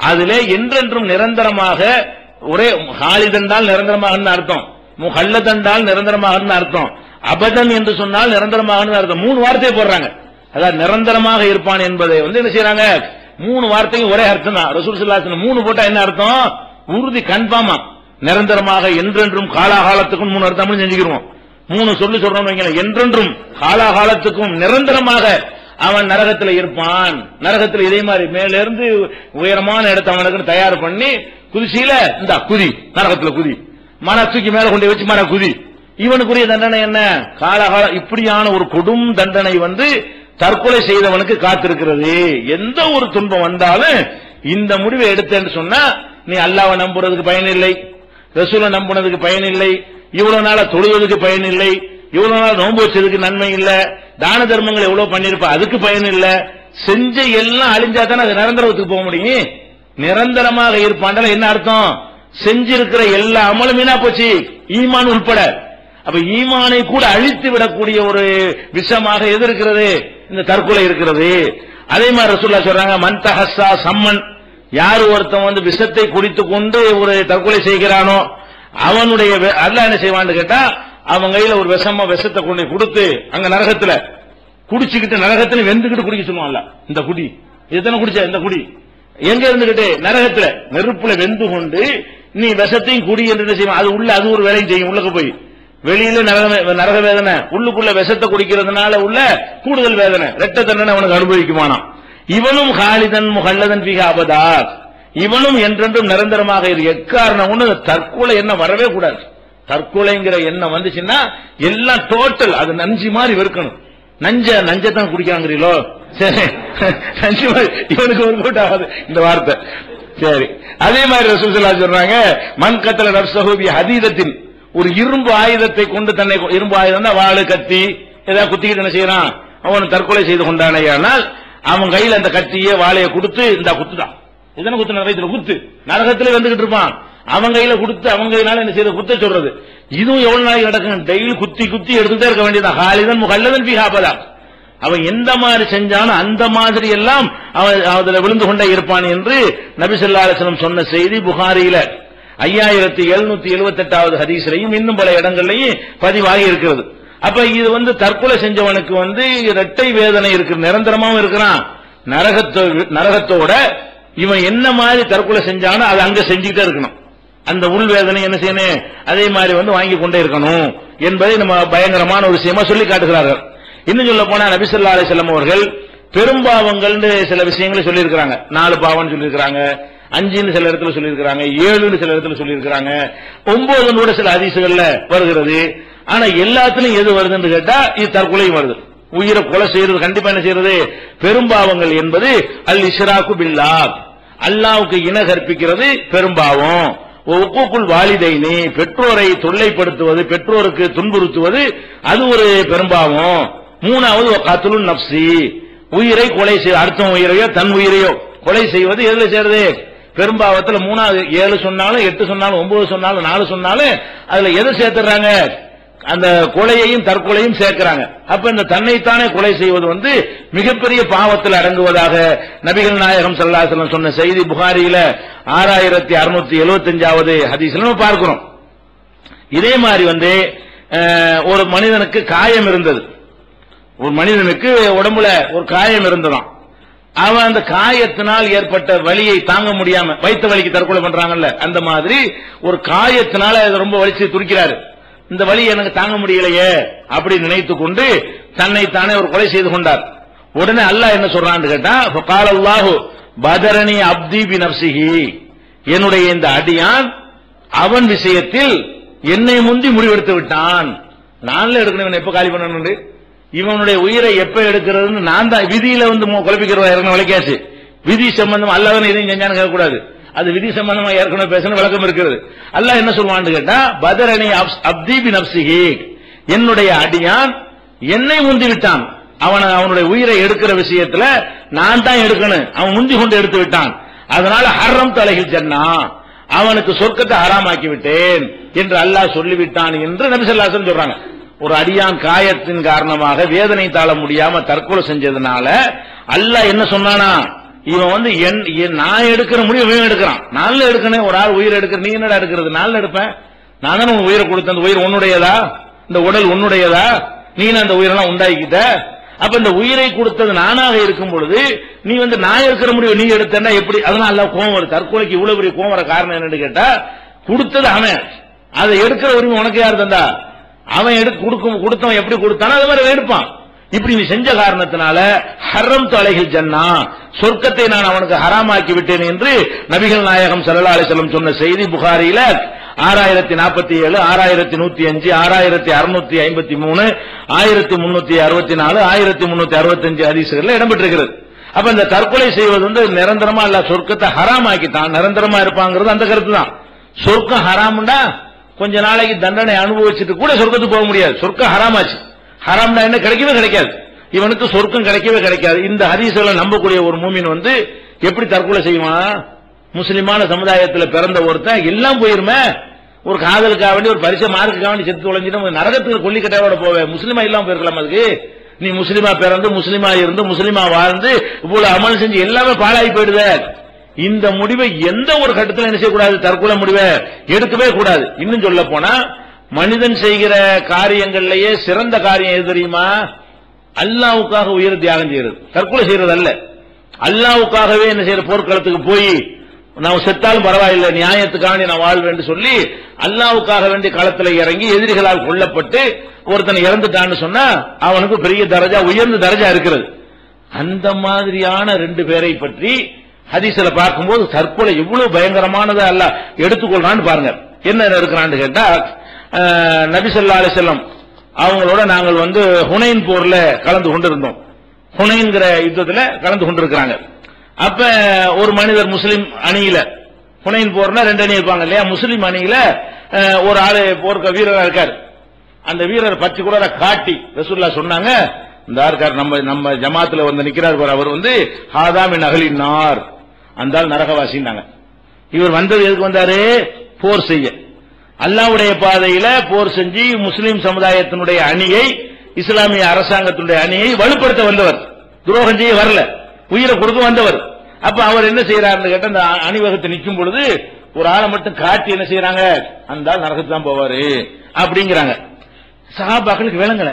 அதிலே என்றென்றும் நிரந்தரமாக. ஒரே ஹாலிதன் தான் நிரந்தரமாக அர்த்தம், முஹல்லதன் தான் நிரந்தரமாக அர்த்தம், அபதன் என்று சொன்னால் நிரந்தரமாக அர்த்தம். 3 வார்த்தையை போடுறாங்க. அதாவது நிரந்தரமாக இருப்பான் என்பதை என்ன செய்யறாங்க? 3 வார்த்தையும் ஒரே அர்த்தம் தான். ரசூல் ஸல்லல்லாஹு அலைஹி வஸல்லம் 3 போட்டா என்ன அர்த்தம்? உறுதி, கன்ஃபார்மா, நிரந்தரமாக, என்றென்றும், காலாகாலத்துக்கும் 3 அர்த்தம் செஞ்சுக்கிறோம். 3 சொல்றோம் வைங்களேன். என்றென்றும், காலாகாலத்துக்கும், நிரந்தரமாக அவன் நரகத்தில் இருப்பான். நரகத்தில் இதே மாதிரி மேல இருந்து உயரமான இடத்தை அவனுக்கு தயார் பண்ணி குதிசையில இந்த குதி, நரகத்துல குதி, மன தூக்கி மேல கொண்டு வச்சு மன குதி. இவனுக்குரிய தண்டனை என்ன? காலகால இப்படியான ஒரு கொடும் தண்டனை தற்கொலை செய்தவனுக்கு காத்திருக்கிறது. எந்த ஒரு துன்பம் வந்தாலும் இந்த முடிவை எடுத்தேன்னு சொன்னா நீ அல்லாஹ்வை நம்புறதுக்கு பயன் இல்லை, ரசூலை நம்புனதுக்கு பயன் இல்லை, இவ்வளவு நாள தொழுவதுக்கு பயன் இல்லை, இவ்வளவு நாள் நோன்பு வச்சதுக்கு நன்மை இல்ல, தான தர்மங்கள் எவ்வளவு பண்ணிருப்ப அதுக்கு பயன் இல்ல, செஞ்ச எல்லாம் அழிஞ்சா தானே அது நிரந்தரத்துக்கு போக முடியும். நிரந்தரமாக இருப்பான் என்ன அர்த்தம்? செஞ்சிருக்கிற எல்லா அமலும் வீணா போச்சு, ஈமான் உட்பட. அப்ப ஈமானை கூட அழித்து விடக்கூடிய ஒரு விஷமாக எது இருக்கிறது? இந்த தற்கொலை இருக்கிறது. அதே மாதிரி ரசூலுல்லாஹ் சொல்றாங்க, மன் தஹஸ்ஸா சம்மன், யார் ஒருத்தன் விஷத்தை குடித்துக் கொண்டு ஒரு தற்கொலை செய்கிறானோ அவனுடைய அல்லாஹ் என்ன செய்வான்னு கேட்டா அவன் கையில ஒரு விஷத்தை கொண்டு கொடுத்து அங்க நரகத்துல குடிச்சுக்கிட்டு நரகத்துல வெந்துகிட்டு குடிக்க சொல்லுவான்ல. இந்த குடி எத்தனை குடிச்ச இந்த குடி எங்க இருந்துகிட்டு நரகத்துல நெருப்புல வெந்து கொண்டு நீ விஷத்தையும் குடி என்று செய்வான். அது உள்ள அது ஒரு வேலையும் செய்யும். உள்ளக்க போய் வெளியில நரக வேதனை, உள்ளுக்குள்ள விஷத்தை குடிக்கிறதுனால உள்ள கூடுதல் வேதனை, இரட்ட தண்டனை அவனுக்கு அனுபவிக்குமானாம். இவனும் ஹாலிதன் முஹல்லதன் ஃபீஹி அபதா, இவனும் என்றென்றும் நிரந்தரமாக எக்காரணம் ஒண்ணு தற்கொலை எண்ணம் வரவே கூடாது. தற்கொலைங்கிற எண்ணம் வந்துச்சுன்னா எல்லாம் டோட்டல் அது நஞ்சு மாதிரி வெறுக்கணும். நஞ்சத்தான் குடிக்காங்கிறீங்களோ, சரி நஞ்சு மாதிரி இவனுக்கு ஒரு கூட்டம் ஆகாது இந்த வார்த்தை. சரி, அதே மாதிரி ரசூல் ஸல்லல்லாஹு அலைஹி வஸல்லம் சொல்றாங்க, மன் கத்தல நஃப்ஸஹு பி ஹதீதத்தின், ஒரு இரும்பு ஆயுதத்தை கொண்டு தன்னை, இரும்பு ஆயுதம்னா வாளு கத்தி ஏதாவது குத்திக்கிட்டு என்ன செய்யறான், அவன் தற்கொலை செய்து கொண்டானேயானால் அவன் கையில அந்த கத்தியே வாளைய கொடுத்து இந்த குத்துதான், இதனை குத்து நரகத்தில் குத்து, நரகத்திலே வந்துகிட்டு இருப்பான், அவன் கையில கொடுத்து அவன் கையினால என்ன செய்ய குத்த சொல்றது. இதுவும் எவ்வளவு நாளைக்கு நடக்கும், டெய்லி குத்தி குத்தி எடுத்துட்டே இருக்க வேண்டியதான். ஹாலிதன் முஹல்லதன் ஃபீஹி அபதா, அவன் எந்த மாதிரி செஞ்சானோ அந்த மாதிரி எல்லாம் அவன் அதில் விழுந்து கொண்டே இருப்பான் என்று நபி ஸல்லல்லாஹு அலைஹி வஸல்லம் சொன்ன செய்தி புகாரியில 5778வது ஹதீஸ்லையும் இன்னும் பல இடங்கள்லையும் பதிவாகி இருக்கிறது. அப்ப இது தற்கொலை செஞ்சவனுக்கு இரட்டை வேதனை இருக்கு, நிரந்தரமாவும் இருக்கிறான். நரகத்தோட இவன் என்ன மாதிரி தற்கொலை செஞ்சானோ அதை அங்க செஞ்சுக்கிட்டே இருக்கணும். அந்த உள் வேதனை என்ன செய்யணும், அதே மாதிரி வாங்கி கொண்டே இருக்கணும் என்பதை நம்ம பயங்கரமான ஒரு விஷயமா சொல்லி காட்டுகிறார்கள். இன்னும் சொல்ல போனா நபி ஸல்லல்லாஹு அலைஹி வஸல்லம் அவர்கள் பெரும்பாவங்கள் சில விஷயங்களை சொல்லி இருக்கிறாங்க. 4 பாவம் சொல்லி இருக்கிறாங்க, 5 சில இடத்துல சொல்லி இருக்கிறாங்க, 7 சில இடத்துல சொல்லி இருக்கிறாங்க, 9 சில ஹதீஸ்கள்ல வருகிறது. ஆனா எல்லாத்துலயும் எது வருதுன்னு கேட்டா இது தற்கொலையும் வருது. உயிரை கொலை செய்யறது கண்டிப்பா என்ன செய்யறது, பெரும்பாவங்கள் என்பது அல் இஷ்ராக்கு பில்லாஹ், அல்லாஹ்வுக்கு இணை கற்பிக்கிறது பெரும்பாவம். உக்கூக்குல் வாலிதைனி, பெற்றோரை தொல்லைப்படுத்துவது, பெற்றோருக்கு துன்புறுத்துவது அது ஒரு பெரும்பாவம். 3வது கத்லுன் நஃப்ஸி, உயிரை கொலை செய்ய, அடுத்த உயிரையோ தன் உயிரையோ கொலை செய்வது எதுல செய்யறது, பெரும்பாவத்தில் 3வது. 7 சொன்னாலும் 8 சொன்னாலும் 9 சொன்னாலும் 4 சொன்னாலும் அதுல எதை சேர்த்துறாங்க, அந்த கொலையையும் தற்கொலையும் சேர்க்கிறாங்க. அப்ப இந்த தன்னைத்தானே கொலை செய்வது மிகப்பெரிய பாவத்தில் அடங்குவதாக நபிகள் நாயகம் ஸல்லல்லாஹு அலைஹி வஸல்லம் சொன்ன செய்தி புகாரியில 6675வது ஹதீஸ்ல நம்ம பார்க்கிறோம். இதே மாதிரி ஒரு மனிதனுக்கு காயம் இருந்தது, ஒரு மனிதனுக்கு உடம்புல ஒரு காயம் இருந்ததாம். அவன் அந்த காயத்தினால் ஏற்பட்ட வலியை தாங்க முடியாம, வைத்த வலிக்கு தற்கொலை பண்றாங்கல்ல, அந்த மாதிரி ஒரு காயத்தினால ரொம்ப வலிச்சு துடிக்கிறாரு. இந்த வலி எனக்கு தாங்க முடியலையே அப்படி நினைத்துக் கொண்டு தன்னைத்தானே ஒரு கொலை செய்து கொண்டார். உடனே அல்லாஹ் என்ன சொல்றான்னு கேட்டா, ஃபகால அல்லாஹு பதரனி அப்தி பி நஃப்ஸிஹி, என்னுடைய இந்த அடியான் அவன் விஷயத்தில் என்னை முந்தி முடிவெடுத்து விட்டான். நான்ல எடுக்கணும், எப்ப காலி பண்ணணும், இவனுடைய உயிரை எப்ப எடுக்கிறதுன்னு நான் தான் விதியில குழப்பிக்கிறவா இறங்க விளக்காச்சு. விதி சம்பந்தம் அல்லாஹ் எதையும் செஞ்சான்னு கேட்கக்கூடாது, அது விதி சம்பந்தமா ஏற்கனவே பேசணும் விளக்கம் இருக்கிறது. அல்லாஹ் என்ன சொல்வான்னு கேட்டா, பதரனி அப்தி பி நஃப்ஸிஹி, என்னுடைய அடியான் என்னை முந்தி விட்டான். அவனுடைய உயிரை எடுக்கிற விஷயத்துல நான் தான் எடுக்கணும், அவன் முந்தி கொண்டு எடுத்து விட்டான். அதனால ஹர்ரம் தலைகில் ஜன்னா, அவனுக்கு சொர்க்கத்தை ஹராமாக்கி விட்டேன் என்று அல்லாஹ் சொல்லிவிட்டான் என்று நபி ஸல்லல்லாஹு அலைஹி வஸல்லம் சொல்றாங்க. ஒரு அடியான் காயத்தின் காரணமாக வேதனை தாழ முடியாம தற்கொலை செஞ்சதுனால அல்லாஹ் என்ன சொன்னானா, இவன் நான் எடுக்கிற முடிவு இவன் எடுக்கிறான், நான்ல எடுக்கணும். ஒரு ஆள் உயிர் எடுக்கிற, நீ என்னடா எடுக்கிறது, நான்ல எடுப்பேன், நான் தானே உன் உயிரை கொடுத்த, அந்த உயிர் உன்னுடையதா, இந்த உடல் உன்னுடையதா, நீ அந்த உயிரெல்லாம் உண்டாக்கிட்ட. அப்ப இந்த உயிரை கொடுத்தது நானாக இருக்கும் பொழுது நீ நான் எடுக்கிற முடிவு நீ எடுத்தா எப்படி, அதனால அல்லாஹ் கோவம் வருது. தற்கொலைக்கு இவ்வளவு பெரிய கோவம் வர காரணம் என்னன்னு கேட்டா, கொடுத்தது அவன், அதை எடுக்கிற உரிமை உனக்கு யார் தந்தா, அவன் கொடுத்தவன் எப்படி கொடுத்தானோ அது மாதிரி எடுப்பான். இப்படி நீ செஞ்ச காரணத்தினால ஹர்ரம் தலைகில் ஜன்னா, சொர்க்கத்தை நான் அவனுக்கு ஹராமாக்கி விட்டேன் என்று நபிகள் நாயகம் ஸல்லல்லாஹு அலைஹி வஸல்லம் சொன்ன செய்தி புகாரியில 6047, 6105, 6653, 1364, 1365 ஹதீஸ்கள்ல இடம்பெற்றிருக்கிறது. அப்ப இந்த தற்கொலை செய்வது நிரந்தரமா அல்ல, சொர்க்கத்தை ஹராமாக்கிட்டான், நிரந்தரமா இருப்பாங்கிறது அந்த கருத்து தான். சொர்க்கம் ஹராம்டா கொஞ்ச நாளைக்கு தண்டனை அனுபவிச்சுட்டு கூட சொர்க்கத்துக்கு போக முடியாது, சொர்க்கம் ஹராமாச்சு. ஹராம்னா என்ன, கிடைக்கவே கிடைக்காது, இவனுக்கு சொர்க்கம் கிடைக்கவே கிடைக்காது. இந்த ஹதீஸ்களை நம்பக்கூடிய ஒரு மூமின் எப்படி தற்கொலை செய்வான்? முஸ்லிமான சமுதாயத்தில் பிறந்த ஒருத்தன் எல்லாம் போயிருமே, ஒரு காதலுக்காக வேண்டி, ஒரு பரிசு மார்க்குக்காக வேண்டி செத்து தொலைஞ்சிட்டு நரகத்துக்கு கொல்லிக்கட்டையோட போவேன், முஸ்லிமா இல்லாம போயிருக்கலாம். அதுக்கு நீ முஸ்லிமா பிறந்து, முஸ்லிமா இருந்து, முஸ்லிமா வாழ்ந்து, இவ்வளவு அமல் செஞ்சு எல்லாமே பாழாகி போயிடுத. இந்த முடிவை எந்த ஒரு கட்டத்தில் என்ன செய்யக்கூடாது, தற்கொலை முடிவை எடுக்கவே கூடாது. இன்னும் சொல்ல போனா மனிதன் செய்கிற காரியங்கள்லயே சிறந்த காரியம் எது தெரியுமா? அல்லாஹ்வுக்காக உயிரை தியாகம் செய்யறது, தற்கொலை செய்யறது அல்ல. அல்லாஹ்வுக்காகவே என்ன செய்யற, போர்க்களத்துக்கு போய் நான் செத்தாலும் பரவாயில்லை, நியாயத்துக்காக நான் வாழ்வேன் சொல்லி அல்லாஹ்வுக்காக வேண்டி களத்துல இறங்கி எதிரிகளால் கொல்லப்பட்டு ஒருத்தன் இறந்துட்டான்னு சொன்னா அவனுக்கு பெரிய தரஜா, உயர்ந்த தரஜா இருக்கிறது. அந்த மாதிரியான 2 பேரை பற்றி ஹதீஸ்ல பார்க்கும்போது தற்கொலை எவ்வளவு பயங்கரமானதா அல்லாஹ் எடுத்துக்கொள்றான்னு பாருங்க. என்ன இருக்கிறான்னு கேட்டா, நபி ஸல்லல்லாஹு அலைஹி வஸல்லம் அவங்களோட நாங்கள் ஹுனைன் போர்ல கலந்து கொண்டிருந்தோம். ஹுனைன்ங்கிற யுத்தத்துல கலந்து கொண்டிருக்கிறாங்க. அப்ப ஒரு மனிதர் முஸ்லிம் அணியில, ஹுனைன் போர்னா 2 அணி இருப்பாங்க இல்லையா, முஸ்லிம் அணியில ஒரு ஆளு போர்க்க வீரரா இருக்காரு. அந்த வீரர் பச்சை கூட காட்டி ரசூலுல்லாஹ் சொன்னாங்க, இந்த இருக்கார் நம்ம ஜமாத்துல நிக்கிறார் பார், அவர் ஹாதா மின் அஹ்லின் நார், அந்த நரகவாசின்னாங்க. இவர் வந்தது எதுக்கு வந்தாரு? போர் செய்ய. அல்லாஹ்வுடைய பாதையில போர் செஞ்சு முஸ்லிம் சமுதாயத்தினுடைய அணியை, இஸ்லாமிய அரசாங்கத்தினுடைய அணியை வலுப்படுத்த வந்தவர், துரோகம் செய்ய வரல, உயிரை கொடுக்க வந்தவர். அப்ப அவர் என்ன செய்யறாருன்னு கேட்ட, அந்த அணிவகுத்து நிற்கும் பொழுது ஒரு ஆளை மட்டும் காட்டி என்ன செய்யறாங்க, அந்த ஆள் நரகத்துக்கு தான் போவாரு அப்படிங்கிறாங்க. சஹாபாக்களுக்கு விளங்கல,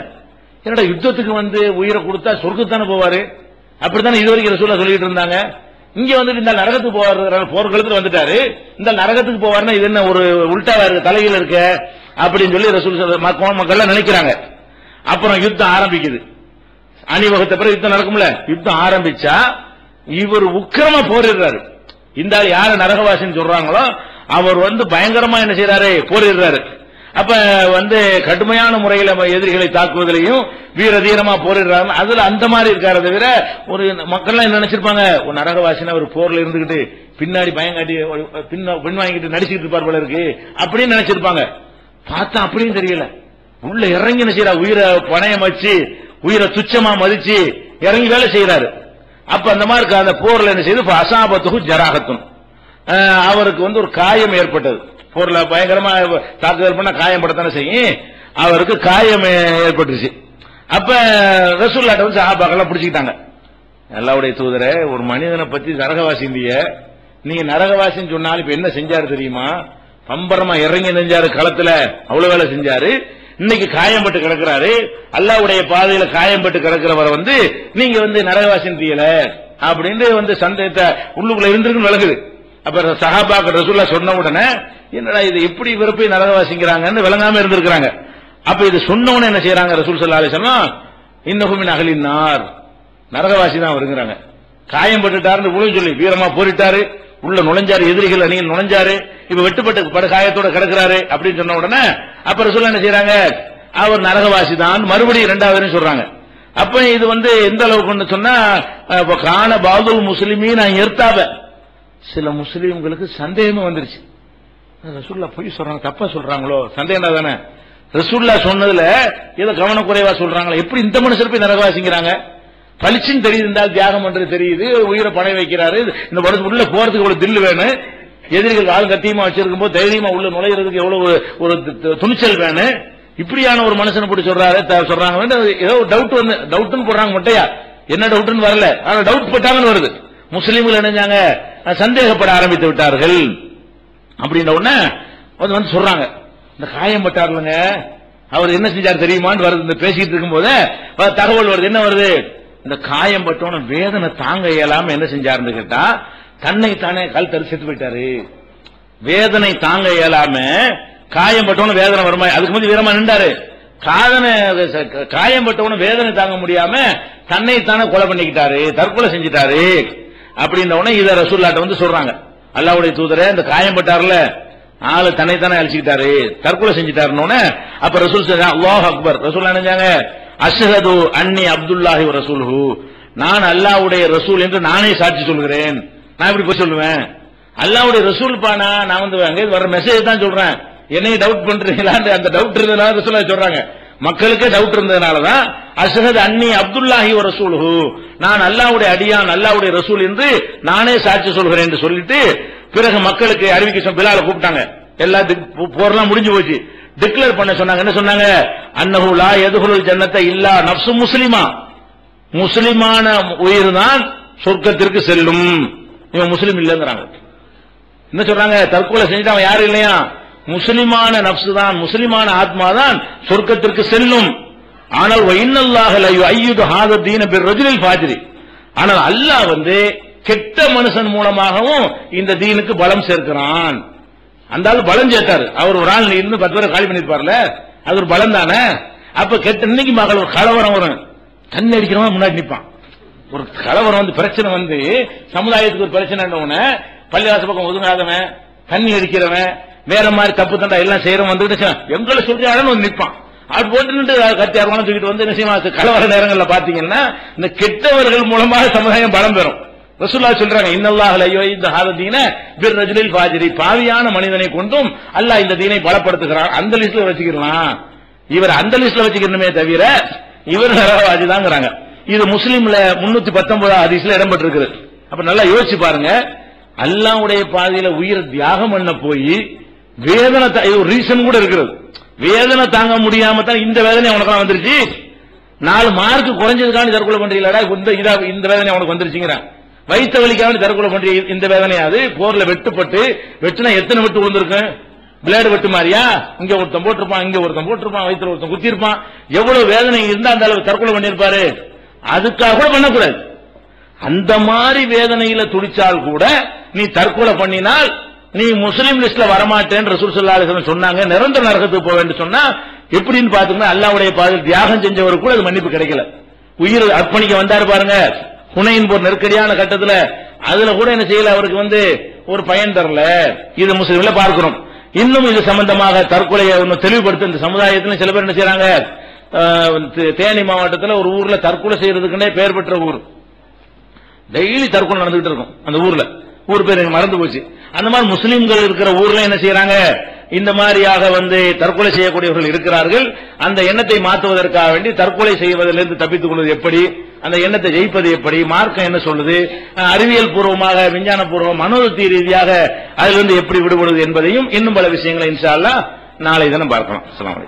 என்னடா யுத்தத்துக்கு உயிரை கொடுத்தா சொர்க்கத்தானே போவாரு, அப்படித்தானே இதுவரைக்கும் ரசூலுல்லாஹ் சொல்லிட்டு இருந்தாங்க. இங்க இந்த நரகத்துக்கு போவாரு, போர்க்களத்துக்கு வந்துட்டாரு, இந்த நரகத்துக்கு போவாருன்னா இது என்ன ஒரு உல்டாவா இருக்கு, தலையில இருக்க அப்படின்னு சொல்லி ரசூலுல்லாஹ் மக்கள் நினைக்கிறாங்க. அப்புறம் யுத்தம் ஆரம்பிக்குது. அணிவகுத்த பிறகு யுத்தம் நடக்கும்ல, யுத்தம் ஆரம்பிச்சா இவர் உக்கிரமா போரிடுறாரு. இந்த ஆள் யார நரகவாசின்னு சொல்றாங்களோ அவர் பயங்கரமா என்ன செய்யறாரு, போரிடுறாரு. அப்ப கடுமையான முறையில் எதிரிகளை தாக்குவதிலையும் வீர தீரமா போரிடுறாங்க. அதுல அந்த மாதிரி இருக்காரு. தவிர ஒரு மக்கள் என்ன நினைச்சிருப்பாங்க, ஒரு நரகவாசினா ஒரு போர்ல இருந்துகிட்டு பின்னாடி பயங்காட்டி பின் வாங்கிட்டு நடிச்சுட்டு இருப்பார் போல இருக்கு அப்படின்னு நினைச்சிருப்பாங்க. பார்த்தா அப்படியும் தெரியல, உள்ள இறங்கி என்ன செய்யறா, உயிரை பணையம் வச்சு உயிரை துச்சமா மதிச்சு இறங்கி வேலை செய்யறாரு. அப்ப அந்த மாதிரி அந்த போர்ல என்ன செய்து அசாபத்துகு ஜராகத்தும், அவருக்கு ஒரு காயம் ஏற்பட்டது. போர்ல பயங்கரமா தாக்குதல் பண்ண காயம் படத்தானே செய்யும், அவருக்கு காயம் ஏற்பட்டுச்சு. அப்ப ரசூலுல்லாஹ் சஹாபாக்கள் பிடிச்சிக்கிட்டாங்க. அல்லாஹ்வுடைய தூதரே, ஒரு மனிதனை பத்தி நரகவாசிந்திய, நீங்க நரகவாசின்னு சொன்னாலும் இப்ப என்ன செஞ்சாரு தெரியுமா, பம்பரமா இறங்கி நெஞ்சாரு, களத்துல அவ்வளவு வேலை செஞ்சாரு, இன்னைக்கு காயம்பட்டு கிடக்கிறாரு, அல்லாஹ்வுடைய பாதையில காயம்பட்டு கிடக்கிறவரை நீங்க நரகவாசின்னு தெரியல அப்படின்னு சந்தேகத்தை உள்ளுக்குள்ள இருந்திருக்குன்னு விளங்குது. அப்ப சஹாபாக்கள் ரசூலுல்லாஹ் சொன்ன உடனே என்னடா இது எப்படி இவரை போய் நரகவாசிங்கிறாங்கன்னு விளங்காம இருந்திருக்கிறாங்க. அப்ப இது சொன்ன உடனே என்ன செய்யறாங்க, ரசூல் ஸல்லல்லாஹு அலைஹி வஸல்லம் இன்னஹு மின் அஹ்லின் நார், நரகவாசி தான் வருங்கிறாங்க. காயம்பட்டுட்டாருன்னு உள்ள சொல்லி வீரமா போரிட்டாரு, உள்ள நுழைஞ்சாரு, எதிரிகள் அணியில் நுழைஞ்சாரு, இப்ப வெட்டுப்பட்டு படு காயத்தோட கிடக்கிறாரு அப்படின்னு சொன்ன உடனே அப்ப ரசூலுல்லாஹ் என்ன செய்யறாங்க, அவர் நரகவாசி தான் மறுபடியும் 2வது சொல்றாங்க. அப்ப இது எந்த அளவுக்கு சொன்னா, கான பாதுல் முஸ்லிமீன் எர்த்தாப, சில முஸ்லீம்களுக்கு சந்தேகமே வந்துருச்சு. ரசூலுல்லாஹ் பொய் சொல்றாங்க, தப்பா சொல்றாங்களோ, சந்தேகம் தானே. ரசூலுல்லாஹ் சொன்னதுல ஏதோ கவனக்குறைவா சொல்றாங்களா, எப்படி இந்த மனுஷர் போய் நரகவாசிங்கிறாங்க, பளிச்சுன்னு தெரியுது, இந்த தியாகம் பண்றது தெரியுது, உயிரை பணை வைக்கிறாரு, இந்த வருஷம் உள்ள போறதுக்கு எவ்வளவு தில்லு வேணும், எதிரிகள் ஆள் கத்தியமா வச்சிருக்கும் போது தைரியமா உள்ள நுழையிறதுக்கு எவ்வளவு ஒரு துணிச்சல் வேணும், இப்படியான ஒரு மனுஷனை போட்டு சொல்றாங்க. ஏதோ டவுட்னு போடுறாங்க, மொட்டையா என்ன டவுட்னு வரல, ஆனா டவுட் போட்டாங்கன்னு வருது. முஸ்லீம்கள் நினைஞ்சாங்க, சந்தேகப்பட ஆரம்பித்து விட்டார்கள் அப்படின்ற உடனே சொல்றாங்க, இந்த காயம் பட்டாருங்க, அவர் என்ன செஞ்சார் தெரியுமான்னு வருது. இந்த பேசிட்டு இருக்கும் போது தகவல் வருது. என்ன வருது, இந்த காயம் பட்டோன்னு வேதனை தாங்க இயலாம என்ன செஞ்சாருன்னு கேட்டா, தன்னை தானே கல் தரு செத்து போயிட்டாரு. வேதனை தாங்க இயலாம காயம் பட்டோன்னு வேதனை வருமா, அதுக்கு முந்தைய வீரமா நின்றாரு. காயம் பட்டவன வேதனை தாங்க முடியாம தன்னை தானே கொலை பண்ணிக்கிட்டாரு, தற்கொலை செஞ்சிட்டாரு அப்படின்ற உடனே இத ரசூலுல்லாஹ் சொல்றாங்க, அல்லாஹ்வுடைய தூதரே இந்த காயம் பட்டார்ல ஆளு தன்னை தானே அழிச்சுக்கிட்டாரு, தற்கொலை செஞ்சிட்டாருன்னு. அப்ப ரசூல் சொல்றாங்க, அல்லாஹ் அக்பர். ரசூல் என்னஞ்சாங்க, அஷ்ஹது அன்னி அப்துல்லாஹி வ ரசூலுஹு, நான் அல்லாஹ்வுடைய ரசூல் என்று நானே சாட்சி சொல்கிறேன். நான் இப்படி போய் சொல்லுவேன், அல்லாஹ்வுடைய ரசூல் பானா, நான் அங்க வர மெசேஜ் தான் சொல்றேன், என்னை டவுட் பண்றீங்களான்னு அந்த டவுட் இருந்ததுனால ரசூலுல்லாஹ் சொல்றாங்க. மக்களுக்கு டவுட் இருந்ததுனாலதான் அஷ்ஹது அன்னி அப்துல்லாஹி வ ரசூலுஹு, நான் அல்லாஹ்வுடைய அடியான் அல்லாஹ்வுடைய ரசூல் என்று நானே சாட்சி சொல்கிறேன் என்று சொல்லிட்டு பிறகு மக்களுக்கு அறிவிக்க பிலால கூப்பிட்டாங்க. எல்லாத்துக்கும் போர்லாம் முடிஞ்சு போச்சு, டிக்ளேர் பண்ண சொன்னாங்க. என்ன சொன்னாங்க, அன்னஹு லா யதுகுலுல் ஜன்னத இல்லா நஃப்சு முஸ்லிமா, முஸ்லிமான உயிர் தான் சொர்க்கத்திற்கு செல்லும், இவன் முஸ்லிம் இல்லங்கிறாங்க. என்ன சொல்றாங்க, தற்கொலை செஞ்சுட்டு அவன் யாரும் இல்லையா, முஸ்லிமான நப்சு தான், முஸ்லிமான ஆத்மா தான் சொர்க்கத்திற்கு செல்லும். ஆனால் இன்னல்லாஹ லா யுஅய்யிது ஹாதா தீன பிர்ரஜுலில் ஃபாஜிரி, ஆனால் அல்லாஹ் கெட்ட மனுஷன் மூலமாகவும் இந்த தீனுக்கு பலம் சேர்க்கிறான். அந்த ஆள் பலம் சேர்த்தாரு. அவர் ஒரு ஆள் இருந்து 10 பேரை காலி பண்ணிருப்பார்ல, அது ஒரு பலம் தானே. அப்ப கெட்ட இன்னைக்கு மகள் ஒரு கலவரம் வரும், தண்ணி அடிக்கிறவன் முன்னாடி நிற்பான். ஒரு கலவரம் வந்து பிரச்சனை வந்து சமுதாயத்துக்கு ஒரு பிரச்சனை, பள்ளிவாச பக்கம் ஒதுங்காதவன், தண்ணி அடிக்கிறவன், வேற மாதிரி தப்பு தண்டா எல்லாம் செய்யறவன் வந்துட்டு எங்களை சொல்றாருன்னு வந்து நிற்பான். அது போட்டு கத்தி அருவான தூக்கிட்டு வந்து என்ன செய்வான். கலவர நேரங்களில் பாத்தீங்கன்னா இந்த கெட்டவர்கள் மூலமாக சமுதாயம் பலம் பெறும். ரசூலுல்லாஹ் சொல்றாங்க, இன்னல்லாஹ் லா யுஇது ஹாத தீன பிர்ரஜுலில் ஃபாஜிரி, பாவியான மனிதனை கொண்டும் அல்லாஹ் இந்த தீனை பலப்படுத்துகிறான். அந்த லிஸ்ட்ல வச்சுக்கலாம், இவர் அந்த லிஸ்ட்ல வச்சுக்கணுமே தவிர இவர் நரகவாதி தான்ங்கறாங்க. இது முஸ்லிம்ல 319 ஹதீஸ்ல இடம்பெற்றிருக்குது. அப்ப நல்லா யோசிச்சு பாருங்க, அல்லாஹ்வுடைய பாதையில உயிரை தியாகம் பண்ண போய் வேதனை, ஒரு ரீசன் கூட இருக்கிறது, வேதனை தாங்க முடியாம தான் இந்த வேதனை உனக்கு வந்துருச்சு. 4 மார்க் குறைஞ்சதுக்கான தற்கொலை பண்றீங்களா, இந்த வேதனை உனக்கு வந்துருச்சுங்கிறான். வைத்த வலிக்காக தற்கொலை பண்ற இந்த வேதனையாது. போர்ல வெட்டுனா எத்தனை வெட்டு விழுந்திருக்கும், பிளேடு வெட்டு மாதிரியா? இங்க ஒருத்தன் போட்டிருப்பான், இங்க ஒருத்தன் போட்டிருப்பான், வயிற்றுல ஒருத்தன் குத்திருப்பான். எவ்வளவு வேதனை இருந்தா அந்த அளவு தற்கொலை பண்ணிருப்பாரு. அதுக்காக கூட பண்ணக்கூடாது. அந்த மாதிரி வேதனையில துடிச்சால் கூட நீ தற்கொலை பண்ணினால் நீ முஸ்லீம் லிஸ்ட்ல வரமாட்டேன்னு ரசூல் ஸல்லல்லாஹு அலைஹி வஸல்லம் சொன்னாங்க. நிரந்தர நரகத்துக்கு போக வேண்டும் சொன்னா எப்படின்னு பாத்தீங்கன்னா, அல்லாஹ்வுடைய பாதையில் தியாகம் செஞ்சவருக்கு கூட அது மன்னிப்பு கிடைக்கல. உயிர் அர்ப்பணிக்க வந்தாரு பாருங்க, ஹுனைன் போர் நெருக்கடியான கட்டத்துல, அதுல கூட என்ன செய்யல, அவருக்கு வந்து ஒரு பயன் தரல. இது முஸ்லீம்ல பார்க்கிறோம். இன்னும் இது சம்பந்தமாக தற்கொலையை தெளிவுபடுத்த இந்த சமுதாயத்தில் சில பேர் என்ன செய்யறாங்க, தேனி மாவட்டத்தில் ஒரு ஊர்ல தற்கொலை செய்யறதுக்குன்னே பெயர் பெற்ற ஊர், டெய்லி தற்கொலை நடந்துகிட்டு இருக்கும். அந்த ஊர் பேர் எனக்கு மறந்து போச்சு. அந்த மாதிரி முஸ்லீம்கள் இருக்கிற ஊர்ல என்ன செய்யறாங்க, இந்த மாதிரியாக வந்து தற்கொலை செய்யக்கூடியவர்கள் இருக்கிறார்கள். அந்த எண்ணத்தை மாற்றுவதற்காக வேண்டி தற்கொலை செய்வதிலிருந்து தப்பித்துக் கொள்வது எப்படி, அந்த எண்ணத்தை ஜெயிப்பது எப்படி, மார்க்கம் என்ன சொல்லுது, அறிவியல் பூர்வமாக, விஞ்ஞான பூர்வம், மனோதத்துவ ரீதியாக அதிலிருந்து எப்படி விடுபடுவது என்பதையும் இன்னும் பல விஷயங்களை இன்ஷா அல்லாஹ் நாளை தினம் பார்க்கலாம். அஸ்ஸலாமு அலைக்கும்.